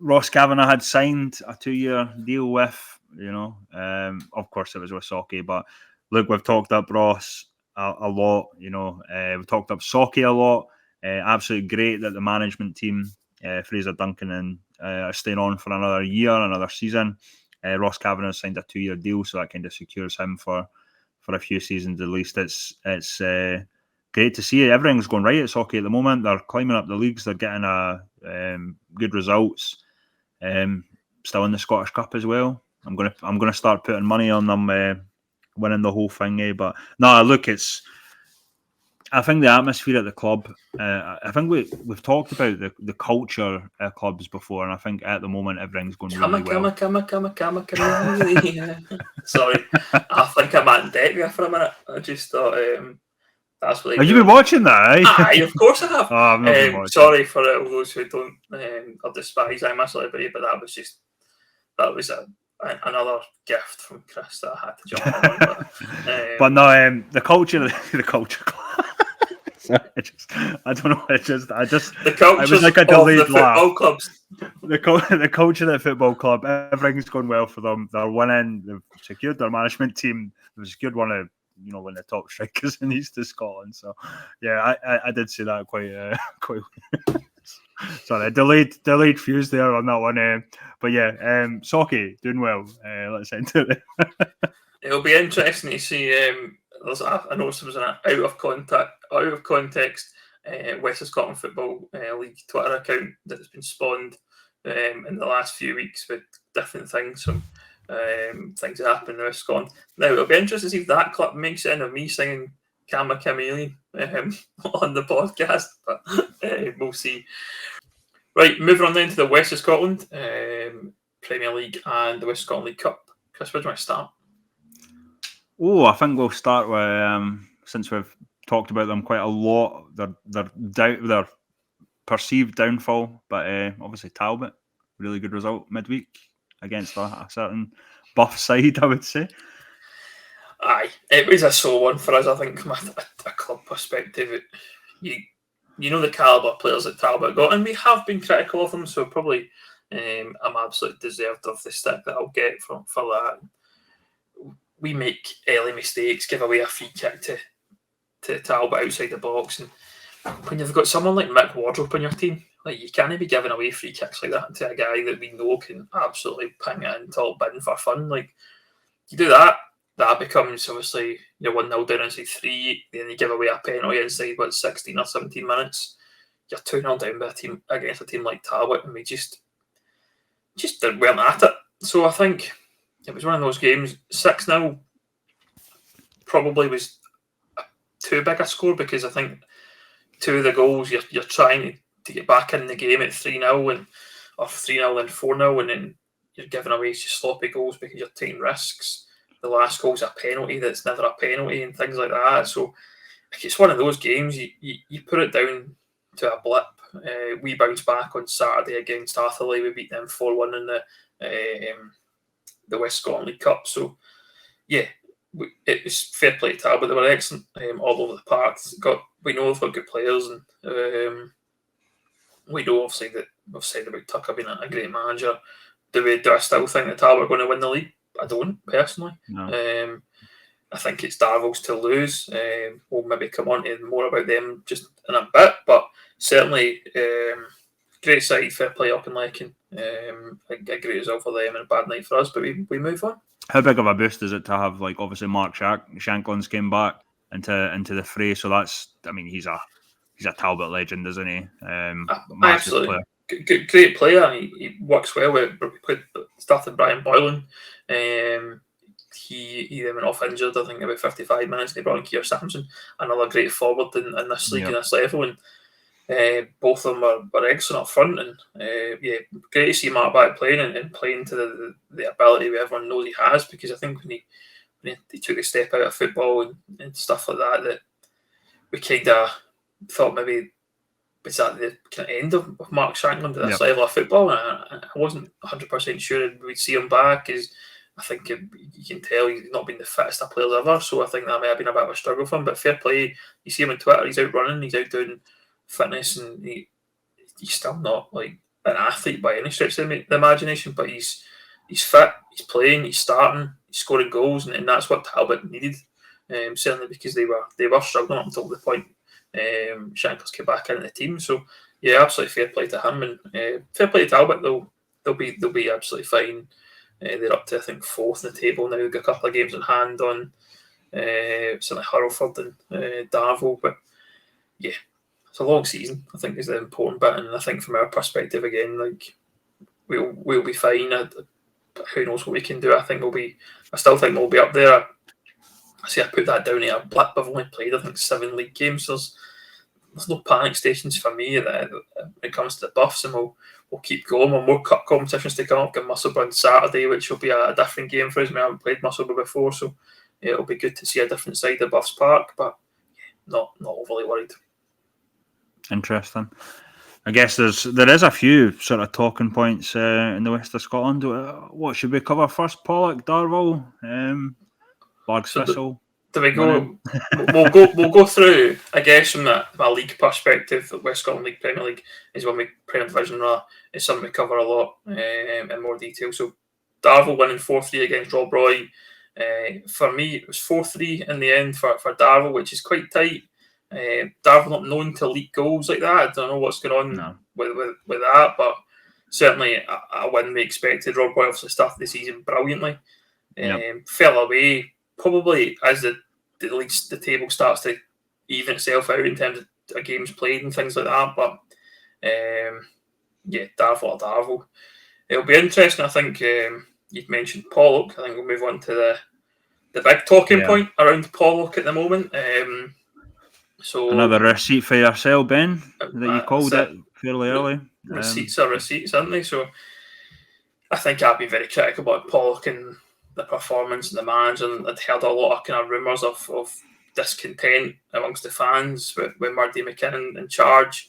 Ross Kavanagh had signed a 2-year deal with, of course it was with Socky, but look, we've talked up Ross a lot, we've talked up Socky a lot. Absolutely great that the management team, Fraser Duncan, and are staying on for another year, another season. Ross Kavanagh signed a 2-year deal, so that kind of secures him for a few seasons at least. It's great to see it. Everything's going right at Socky at the moment. They're climbing up the leagues. They're getting good results. Still in the Scottish Cup as well. I'm gonna start putting money on them winning the whole thing. But no, look, I think the atmosphere at the club. I think we've talked about the culture at clubs before, and I think at the moment everything's going really well. Sorry, I think I'm at debt there for a minute. I just thought that's what. Have you been watching that? Eh? Aye, of course I have. Oh, I've not been watching. Sorry for all those who don't or despise I'm a celebrity, but that was another gift from Chris that I had to jump on. But no, the culture club. I don't know. The culture. It was like a delayed laugh. Clubs. The culture at the football club. Everything's going well for them. They're winning. They've secured their management team. They've secured one of the top strikers in East of Scotland. So yeah, I did see that quite. Sorry, delayed fuse there on that one. But yeah, Socky doing well. Let's enter it. It'll be interesting to see. I noticed there was an out of context West of Scotland Football League Twitter account that has been spawned in the last few weeks with different things. Some things that happen in West Scotland. Now it'll be interesting to see if that clip makes it in of me singing Cami Elliot on the podcast, but we'll see. Right, moving on then to the West of Scotland Premier League and the West Scotland League Cup. Chris, where do you want to start? Oh, I think we'll start with since we've talked about them quite a lot. Their perceived downfall, but obviously Talbot, really good result midweek against a certain buff side, I would say. Aye, it was a sore one for us. I think from a club perspective, you know the calibre of players that Talbot got, and we have been critical of them, so probably I'm absolutely deserved of the stick that I'll get for that. We make early mistakes, give away a free kick to Talbot outside the box, and when you've got someone like Mick Wardrope on your team, like you can't be giving away free kicks like that to a guy that we know can absolutely ping it into all bin for fun. Like you do that becomes obviously you're 1-0 down inside 3, then you give away a penalty inside 16 or 17 minutes. You're 2-0 down by a team against a team like Talbot, and we just weren't at it. So I think it was one of those games. 6-0 probably was too big a score, because I think 2 of the goals you're trying to get back in the game at 3-0 or 3-0 and 4-0, and then you're giving away just sloppy goals because you're taking risks. The last goal's a penalty that's never a penalty and things like that. So it's one of those games you put it down to a blip. We bounced back on Saturday against Atherley. We beat them 4-1 in the West Scotland League Cup. So yeah, it was fair play to Talbot. They were excellent all over the park. We know they've got good players, and we know obviously that we've said about Tucker being a great manager. Do I still think that Talbot are going to win the league? I don't personally. No. I think it's Darville's to lose. We'll maybe come on to more about them just in a bit, but certainly great side, fair play up in Lecken. A great result for them and a bad night for us, but we move on. How big of a boost is it to have, like, obviously Mark Shanklin's came back into the fray? So that's, I mean, he's a Talbot legend, isn't he? Absolutely. Player. Great player. He works well with started Brian Boylan. he then went off injured, I think, about 55 minutes. They brought in Keir Sampson, another great forward in this league and this level. And both of them are excellent up front. And great to see Mark back playing and playing to the ability that everyone knows he has. Because I think when he took a step out of football and stuff like that we kind of thought maybe was that the kind of end of Mark Shankland at this level of football. And I wasn't 100% sure we'd see him back, because I think you can tell he's not been the fittest of players ever. So I think that may have been a bit of a struggle for him. But fair play, you see him on Twitter, he's out running, he's out doing fitness, and he's still not like an athlete by any stretch of the imagination. But he's fit, he's playing, he's starting, he's scoring goals, and that's what Talbot needed. Certainly because they were struggling up until the point Shankers came back into the team. So yeah, absolutely fair play to him, and fair play to Talbot. They'll be absolutely fine. They're up to, I think, 4th in the table now. They've got a couple of games in hand on certainly Hurlford and Darvel. But yeah, it's a long season, I think, is the important bit. And I think from our perspective, again, like we'll be fine. Who knows what we can do? I still think we'll be up there. I put that down here. I've only played, I think, 7 league games. There's no panic stations for me when it comes to the buffs, and we'll keep going. We'll more cup competitions to come up. Got Musselburgh on Saturday, which will be a different game for us. We haven't played Musselburgh before, so it'll be good to see a different side of Buffs Park, but not overly worried. Interesting. I guess there is a few sort of talking points in the west of Scotland. What should we cover first? Pollok, Darvel, Largs Thistle. Do we go? we'll go through. I guess from my league perspective, the West Scotland League, Premier League is when we Premier Division. It's something we cover a lot in more detail. So Darvel winning 4-3 against Rob Roy. For me, it was 4-3 in the end for Darvel, which is quite tight. Darvel not known to leak goals like that. I don't know what's going on with that, but certainly a win we expected. Rob Roy obviously started the season brilliantly. Fell away probably as the table starts to even itself out in terms of games played and things like that. But Darvel. It'll be interesting. I think you'd mentioned Pollok. I think we'll move on to the big talking point around Pollok at the moment. So another receipt for yourself, Ben, that you called it fairly early. Receipts are receipts, aren't they? So I think I've been very critical about Pollok and the performance and the manager, and I'd heard a lot of kind of rumours of discontent amongst the fans with Murdie McKinnon in charge.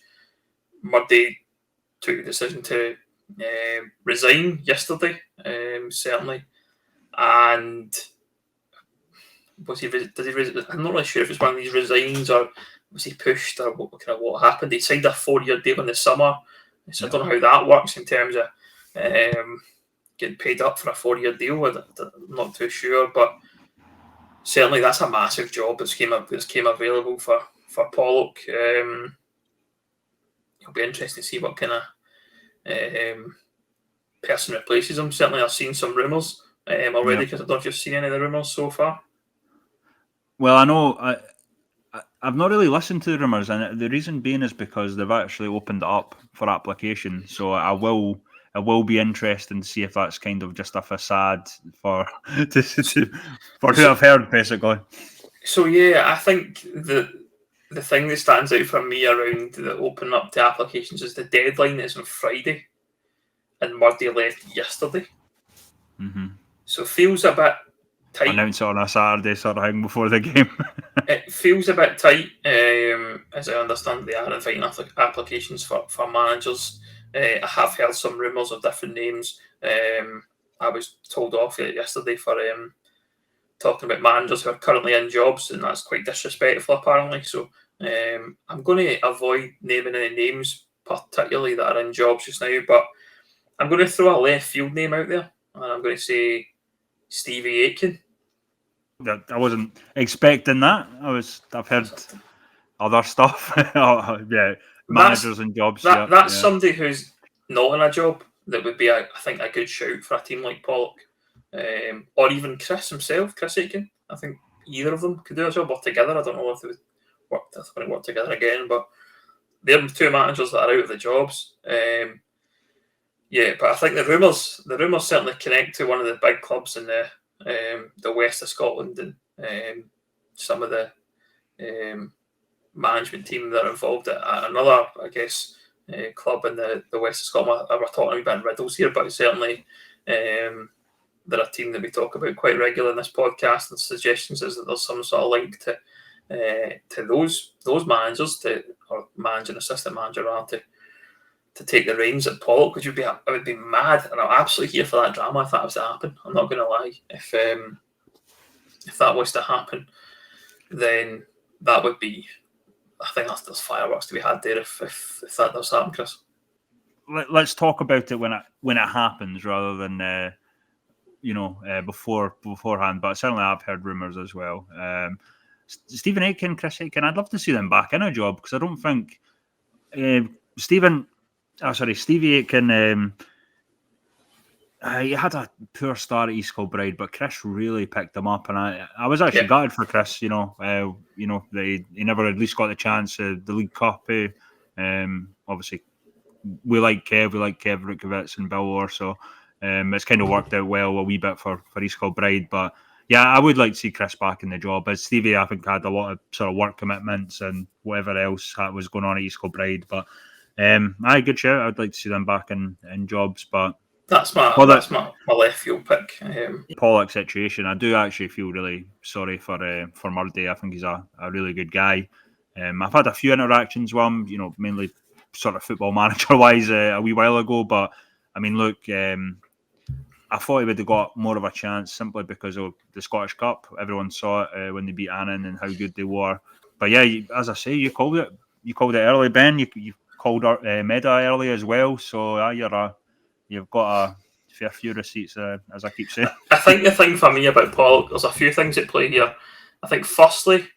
Murdie took the decision to resign yesterday, certainly, and I'm not really sure if it's one of these resigns or was he pushed or what happened. He signed a 4-year deal in the summer, so I don't know how that works in terms of getting paid up for a 4-year deal. I'm not too sure, but certainly that's a massive job that's came available for Pollok. It'll be interesting to see what kind of person replaces him. Certainly I've seen some rumours already, because I don't know if you've seen any of the rumours so far. Well, I know I've not really listened to the rumours, and the reason being is because they've actually opened it up for application. So it will be interesting to see if that's kind of just a facade for who I've heard, basically. So yeah, I think the thing that stands out for me around the opening up to applications is the deadline is on Friday, and Murdie left yesterday. Mm-hmm. So it feels a bit tight. Announce it on a Saturday sort of thing before the game. It feels a bit tight, as I understand they are inviting applications for managers. I have heard some rumours of different names. I was told off yesterday for talking about managers who are currently in jobs, and that's quite disrespectful apparently. So I'm going to avoid naming any names particularly that are in jobs just now, but I'm going to throw a left field name out there, and I'm going to say Stevie Aitken. I wasn't expecting that. I've heard other stuff. Managers and jobs. That's somebody who's not in a job that would be, I think, a good shout for a team like Pollok, or even Chris himself, Chris Aitken. I think either of them could do a job, or together. I don't know if they would work together again, but they're two managers that are out of the jobs. But I think the rumours certainly connect to one of the big clubs in the the west of Scotland and some of the management team that are involved at another, I guess, club in the west of Scotland. We're talking a wee bit in riddles here, but certainly they're a team that we talk about quite regularly in this podcast. And suggestions is that there's some sort of link to those managers, or manager and assistant manager rather, to take the reins at Pollok, which I would be mad, and I'm absolutely here for that drama if that was to happen. I'm not going to lie. If that was to happen, then that would be. I think there's fireworks to be had there if that does happen, Chris. Let's talk about it when it happens rather than beforehand. But certainly I've heard rumours as well. Stephen Aitken, Chris Aitken, I'd love to see them back in a job, because I don't think Stevie Aitken. He had a poor start at East Kilbride, but Chris really picked him up, and I was actually gutted for Chris. He never at least got the chance of the League Cup. Obviously, we like Kev Rutkovitz and Bill Orr, so it's kind of worked out well a wee bit for East Kilbride. But yeah, I would like to see Chris back in the job. As Stevie, I think, had a lot of sort of work commitments and whatever else that was going on at East Kilbride. But good shout. I'd like to see them back in jobs, but. That's my left field pick. Pollok situation. I do actually feel really sorry for Murdie. I think he's a really good guy. I've had a few interactions with him, mainly sort of football manager wise a wee while ago. But I mean, look, I thought he would have got more of a chance simply because of the Scottish Cup. Everyone saw it when they beat Annan and how good they were. But yeah, as I say, you called it. You called it early, Ben. You called Meda early as well. So you've got a fair few receipts, as I keep saying. I think the thing for me about Pollok, there's a few things at play here. I think, firstly,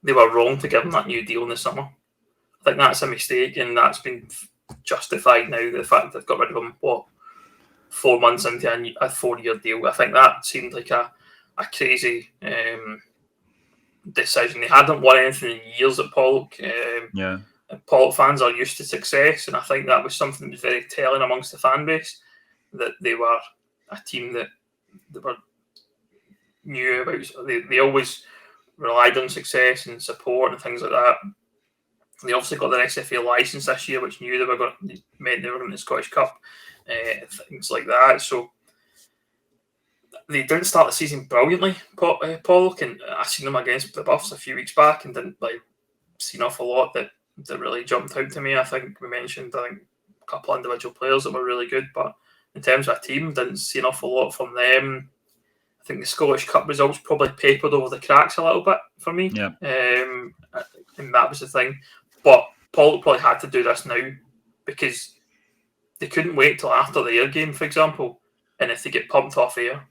they were wrong to give him that new deal in the summer. I think that's a mistake, and that's been justified now, the fact they've got rid of him, 4 months into a 4-year deal. I think that seemed like a crazy decision. They hadn't won anything in years at Pollok. Pollok fans are used to success, and I think that was something that was very telling amongst the fan base, that they were a team that they were knew about. They always relied on success and support and things like that. They obviously got their SFA license this year, which meant they were going to the Scottish Cup, things like that. So they didn't start the season brilliantly, Pollok, and I seen them against the Buffs a few weeks back and didn't see an awful lot that really jumped out to me. I think we mentioned a couple of individual players that were really good, but in terms of a team, didn't see an awful lot from them. I think the Scottish Cup results probably papered over the cracks a little bit for me. Yeah. And that was the thing. But Pollok probably had to do this now because they couldn't wait till after the Ayr game, for example. And if they get pumped off Ayr,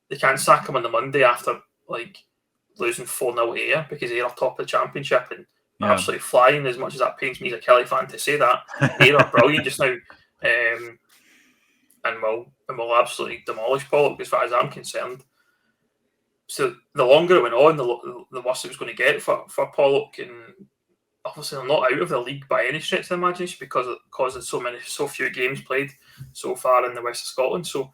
they can't sack him on the Monday after losing 4-0 to Ayr, because Ayr are top of the championship and absolutely flying. As much as that pains me as a Kelly fan to say that, Ayr are brilliant just now. And will absolutely demolish Pollok as far as I'm concerned. So the longer it went on, the worse it was going to get for Pollok. And obviously they're not out of the league by any stretch of the imagination because of so few games played so far in the west of Scotland. So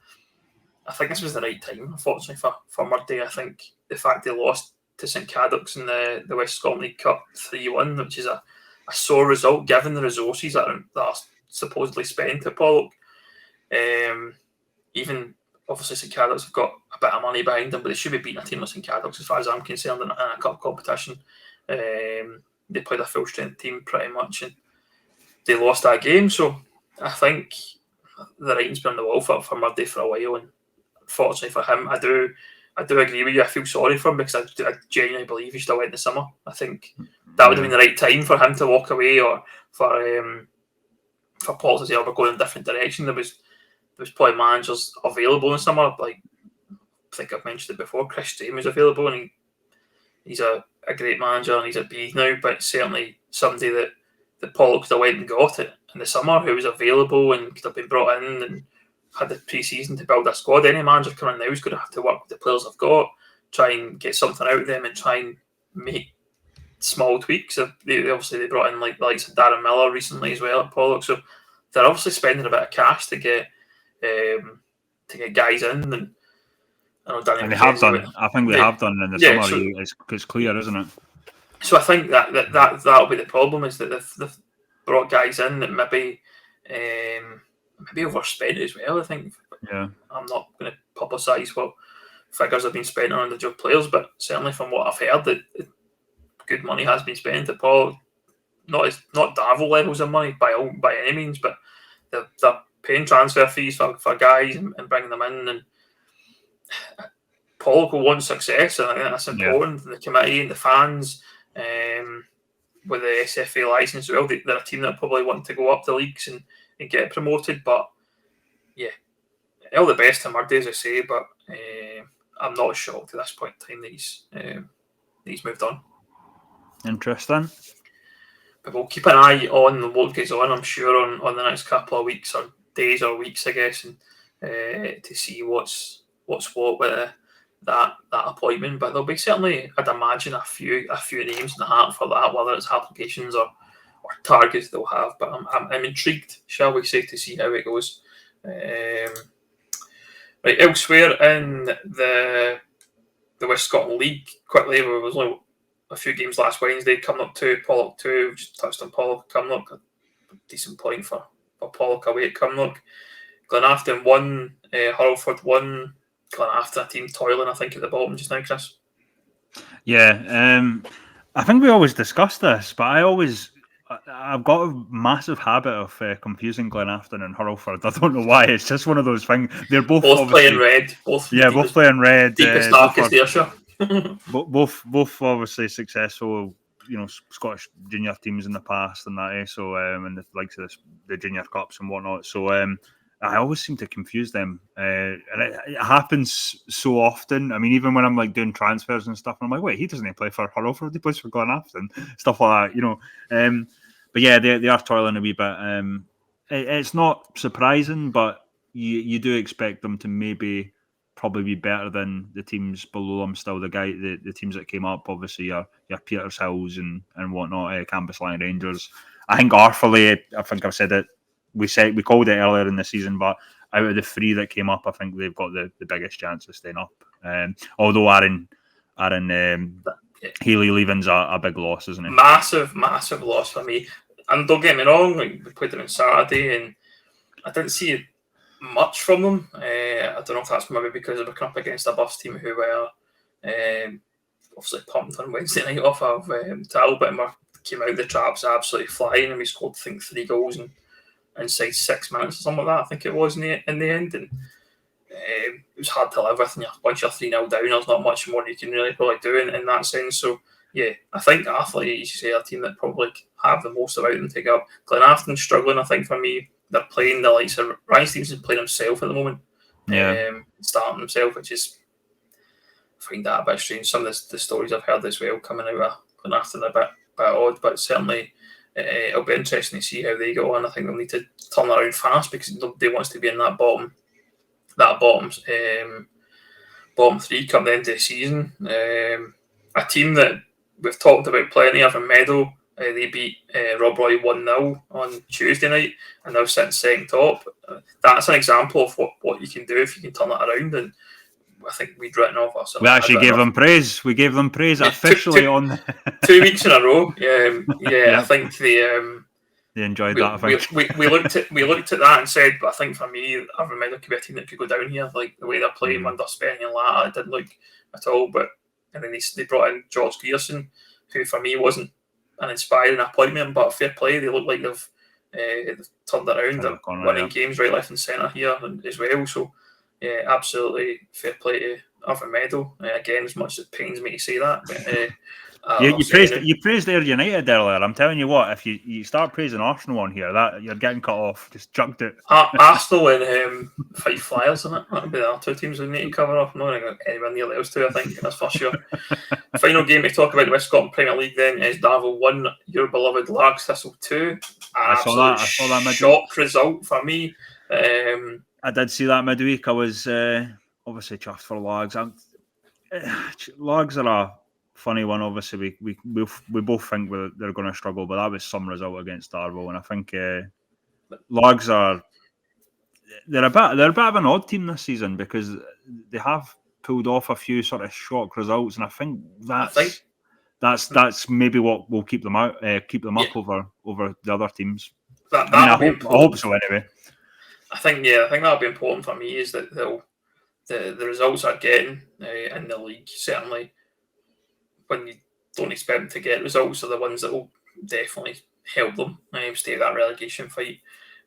I think this was the right time, unfortunately, for Murdie. I think the fact they lost to St Cadoc's in the West Scotland League Cup 3-1, which is a sore result given the resources that are supposedly spent at Pollok. Even obviously St Cadoc's have got a bit of money behind them, but they should be beating a team like St Cadoc's as far as I'm concerned in a cup competition. They played a full strength team pretty much, and they lost that game. So I think the writing's been on the wall for Murdie for a while, and unfortunately for him, I do agree with you. I feel sorry for him because I genuinely believe he should have went in the summer. I think that would have been the right time for him to walk away, or for Paul to say, we're going in a different direction. There was probably managers available in the summer. I think I've mentioned it before. Chris Stream was available, and he's a great manager, and he's at B now. But certainly somebody that Paul could have went and got it in the summer, who was available and could have been brought in and had the pre-season to build a squad. Any manager coming now is going to have to work with the players they've got, try and get something out of them, and try and make small tweaks. They brought in like Darren Miller recently as well at Pollok, so they're obviously spending a bit of cash to get guys in, and I know Danny And they have McKenzie done. I think they have done in the yeah, summer. so, It's clear, isn't it? So I think that'll be the problem, is that they've brought guys in that maybe overspent as well. I think. Yeah. I'm not going to publicise what figures have been spent on individual players, but certainly from what I've heard, that good money has been spent. At Paul, not Darvel levels of money by any means, but they're paying transfer fees for guys and bringing them in. And Pollok will want success, and I think that's important. Yeah. The committee and the fans, with the SFA licence as well, they're a team that probably want to go up the leagues and get promoted. But yeah, all the best to Murdie, as I say, but I'm not shocked at this point in time that he's moved on. Interesting. But we'll keep an eye on what goes on, I'm sure, on the next couple of weeks or days or weeks, I guess, and to see what's what with that appointment. But there'll be certainly, I'd imagine, a few names in the hat for that, whether it's applications or targets they'll have. But I'm intrigued, shall we say, to see how it goes. Right, elsewhere in the West Scotland League, quickly, there was only a few games last Wednesday. Cumnock 2, Pollok 2. We just touched on Pollok. Cumnock, a decent point for Pollok away at Cumnock. Glenafton 1, Hurlford 1. Glenafton, a team toiling, I think, at the bottom just now, Chris. Yeah, I think we always discuss this, but I've got a massive habit of confusing Glenafton and Hurlford. I don't know why. It's just one of those things. They're both playing red. Both playing red. Deepest, darkest there, sure. both obviously successful, Scottish junior teams in the past and that. So and the likes of the junior cups and whatnot. So I always seem to confuse them, and it happens so often. I mean, even when I'm like doing transfers and stuff, I'm like, wait, he doesn't play for Hurlford, he plays for Glenafton, stuff like that, But yeah, they are toiling a wee bit. It's not surprising, but you do expect them to probably be better than the teams below them. Still, the teams that came up, obviously, your Peters Hills and whatnot, Cambuslang Rangers. I think Arfley, I think I've said it. We called it earlier in the season, but out of the three that came up, I think they've got the biggest chance of staying up. Although Aaron Healy leaving's a big loss, isn't it? Massive loss for me. And don't get me wrong, we played them on Saturday, and I didn't see much from them. I don't know if that's maybe because they were up against a Buffs team who were obviously pumped on Wednesday night off of Talbot, and came out of the traps absolutely flying, and we scored, I think, 3 goals inside 6 minutes or something like that, I think it was in the end. And it was hard to live with, and once you're 3-0 down, there's not much more you can really do in that sense. So yeah, I think Athlete, you should say, a team that probably have the most about them to go up. Glenafton struggling, I think, for me. They're playing the likes of Ryan Stevenson playing himself at the moment. Starting himself, which is, I find that a bit strange. Some of the stories I've heard as well coming out of Glenafton a bit odd, but certainly it'll be interesting to see how they go on. I think they'll need to turn around fast because nobody wants to be in that bottom three come the end of the season. A team that we've talked about plenty of in Meadow, they beat Rob Roy 1-0 on Tuesday night and now sitting second top. That's an example of what you can do if you can turn it around, and I think we'd written off ourselves. We actually gave them praise. We gave them praise officially on 2 weeks in a row. Yep. I think they enjoyed that. I think we looked at that and said, but I think for me, I remember could be a team that could go down here. Like the way they're playing under Spenny and Latta, it didn't look at all. But and then they brought in George Grierson, who for me wasn't an inspiring appointment, but fair play. They look like they've turned around. They're winning games right, left, and centre here as well. So yeah, absolutely fair play to Irvine Meadow. Again, as much as it pains me to say that, but you praised their United earlier. I'm telling you what, if you start praising Arsenal on here, that you're getting cut off. Just chucked it. Arsenal and Fife Flyers, isn't it? That'll be the other 2 teams we need to cover off. Not anywhere near those 2, I think, that's for sure. Final game to talk about the West Scotland Premier League then is Darvel 1, your beloved Largs Thistle 2. I saw that midweek. Shock result for me. I did see that midweek. I was obviously chuffed for Largs. Largs are a funny one. Obviously, we both think they're going to struggle, but that was some result against Darvel, and I think Largs they're a bit of an odd team this season because they have pulled off a few sort of shock results, and I think I think that's maybe what will keep them out, keep them Yeah. up over the other teams. that I mean, that'll be I important. hope so anyway. I think that'll be important for me is that the results are getting in the league, certainly when you don't expect them to get results, are the ones that will definitely help them stay that relegation fight.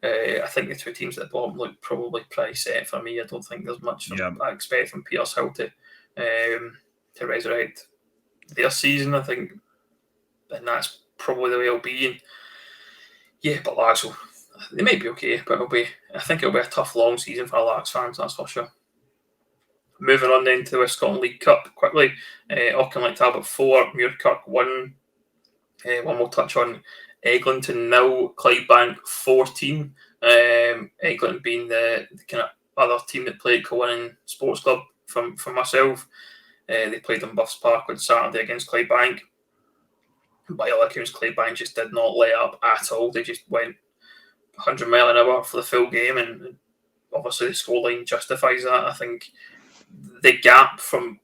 I think the two teams at the bottom look probably pretty set for me. I don't think there's much I expect from Petershill to resurrect their season. I think, and that's probably the way it'll be. And yeah, but Lags they might be okay, but I think it'll be a tough long season for Lags fans, that's for sure. Moving on then to the Scotland League Cup quickly. Auchinleck Talbot 4, Muirkirk 1. One we'll touch on Eglinton 0, Clydebank 14. Eglinton being the kind of other team that played Kilwinning Sports Club from myself. They played in Buffs Park on Saturday against Clydebank. By all accounts, Clydebank just did not let up at all. They just went 100 mile an hour for the full game, and obviously the scoreline justifies that. I think the gap from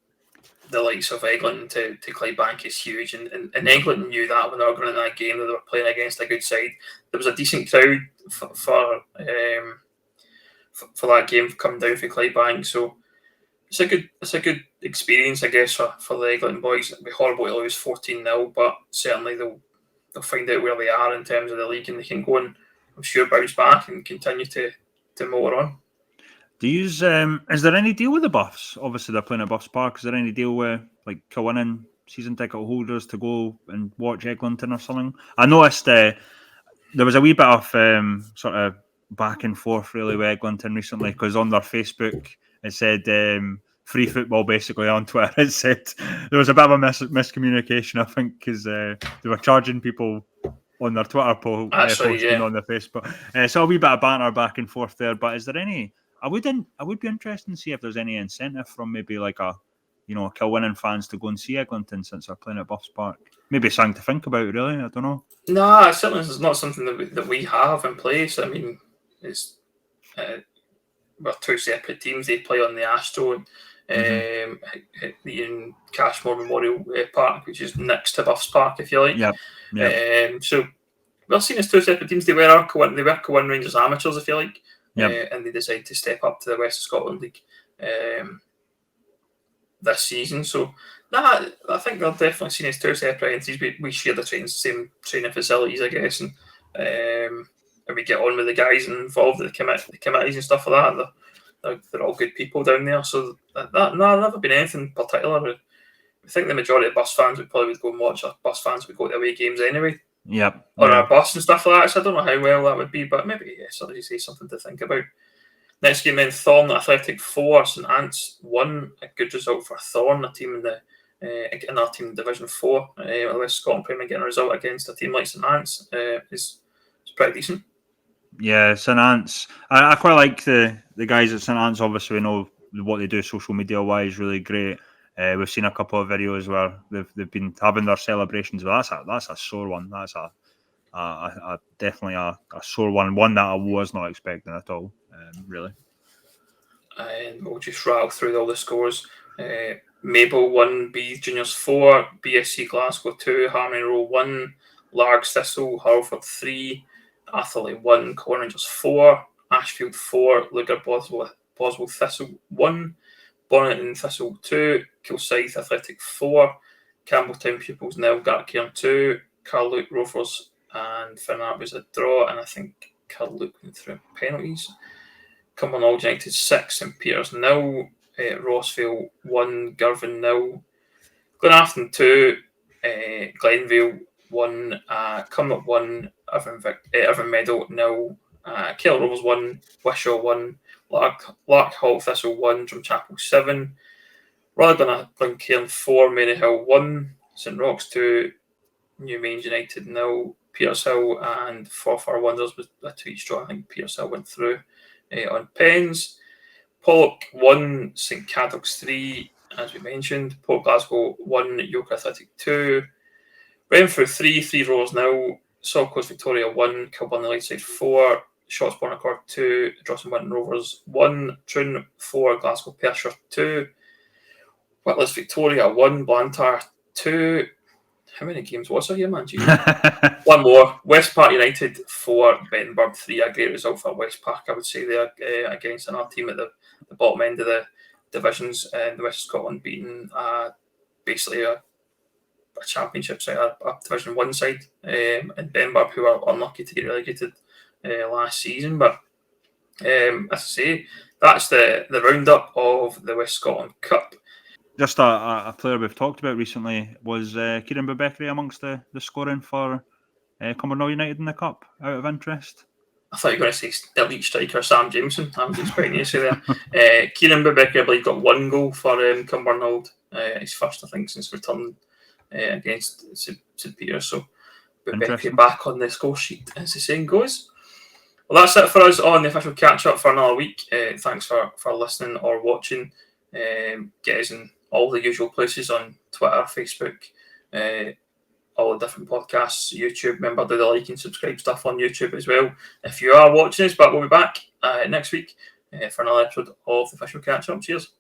the likes of Eglinton to Clydebank is huge, and Eglinton knew that when they were going in that game that they were playing against a good side. There was a decent crowd for that game coming down for Clydebank, so it's a good experience, I guess, for the Eglinton boys. It'd be horrible to lose 14-0, but certainly they'll find out where they are in terms of the league, and they can go and I'm sure bounce back and continue to motor on. Is there any deal with the Buffs? Obviously, they're playing at Buffs Park. Is there any deal with like Kilwinning season ticket holders to go and watch Eglinton or something? I noticed there was a wee bit of sort of back and forth really with Eglinton recently, because on their Facebook it said free football basically. On Twitter it said there was a bit of a miscommunication, I think, because they were charging people on their Twitter posting on the Facebook. So a wee bit of banter back and forth there. But is there any? I would be interested to see if there's any incentive from maybe like Kilwinning fans to go and see Eglinton since they're playing at Buffs Park. Maybe something to think about, really. I don't know. No, certainly it's not something that we have in place. I mean, it's we're two separate teams. They play on the Astro in Cashmore Memorial Park, which is next to Buffs Park, if you like. Yeah. So we're seen as two separate teams. They were Kilwinning Rangers amateurs, if you like. And they decided to step up to the West of Scotland League this season. So, I think they're definitely seen as two separate entities. We share the same training facilities, I guess, and we get on with the guys involved in the committees and stuff like that. They're all good people down there. So, never been anything particular. I think the majority of Bus fans would probably go and watch. Our Bus fans would go to away games anyway. On our bus and stuff like that. So I don't know how well that would be, but maybe as you say, something to think about. Next game then, Thorn Athletic 4, St Ants 1. A good result for Thorn, a team in another team in Division 4. West Scotland Premier getting a result against a team like St Ants is pretty decent. Yeah, St Ants. I quite like the guys at St Ants. Obviously, we know what they do social media wise, really great. We've seen a couple of videos where they've been having their celebrations, but that's a sore one. That's definitely a sore one that I was not expecting at all, really. And we'll just rattle through all the scores. Maple 1, B Juniors 4, BSC Glasgow 2, Harmony Row 1, Largs Thistle, Harford 3, Atherley 1, Kilwinning Rangers 4, Ashfield 4, Lugar Boswell Thistle 1, Bonnet and Thistle 2, Kilsyth Athletic 4, Campbelltown Pupils 0, Gartcairn 2, Carluke Rovers and Finart was a draw, and I think Carluke went through penalties. Cumbernauld United 6, St Peters 0, Rossvale 1, Girvan 0, Glenafton 2, Glenvale 1, Cumnock 1, Irvine Meadow 0, Kelly Rovers 1, Wishaw 1, Lark Hall Thistle 1, Drumchapel 7, Rutherglen Glencairn 4, Maryhill 1, St Roch's 2, New Mange United 0, Petershill and Forfar Wonders with a 2 each draw. I think Petershill went through on pens. Pollok 1, St Cadoc's 3, as we mentioned. Port Glasgow 1, York Athletic 2, Renfrew 3 rows 0, South Coast Victoria 1, Kilburn Lightside 4, Shotsborn Accord 2, Drossing Winton Rovers 1, Troon 4, Glasgow Pershore 2, Whitla's Victoria 1, Blantyre 2. How many games was there here, man? Jeez. One more. West Park United 4, Benburn 3. A great result for West Park, I would say, there against another team at the bottom end of the divisions. And the West of Scotland beating basically a championship side, a Division 1 side, and Benburn, who were unlucky to get relegated last season. But as I say, that's the roundup of the West Scotland Cup. Just a player we've talked about recently was Kieran Bebekery amongst the scoring for Cumbernauld United in the Cup, out of interest. I thought you were going to say elite striker Sam Jameson. I was expecting you to say there. Kieran Bebekery, I believe, got 1 goal for Cumbernauld. His first, I think, since returning against St Peter. So Bebekery back on the score sheet, as the saying goes. Well, that's it for us on the official catch-up for another week. Thanks for listening or watching. Get us in all the usual places on Twitter, Facebook, all the different podcasts, YouTube. Remember, do the like and subscribe stuff on YouTube as well if you are watching us. But we'll be back next week for another episode of the official catch-up. Cheers.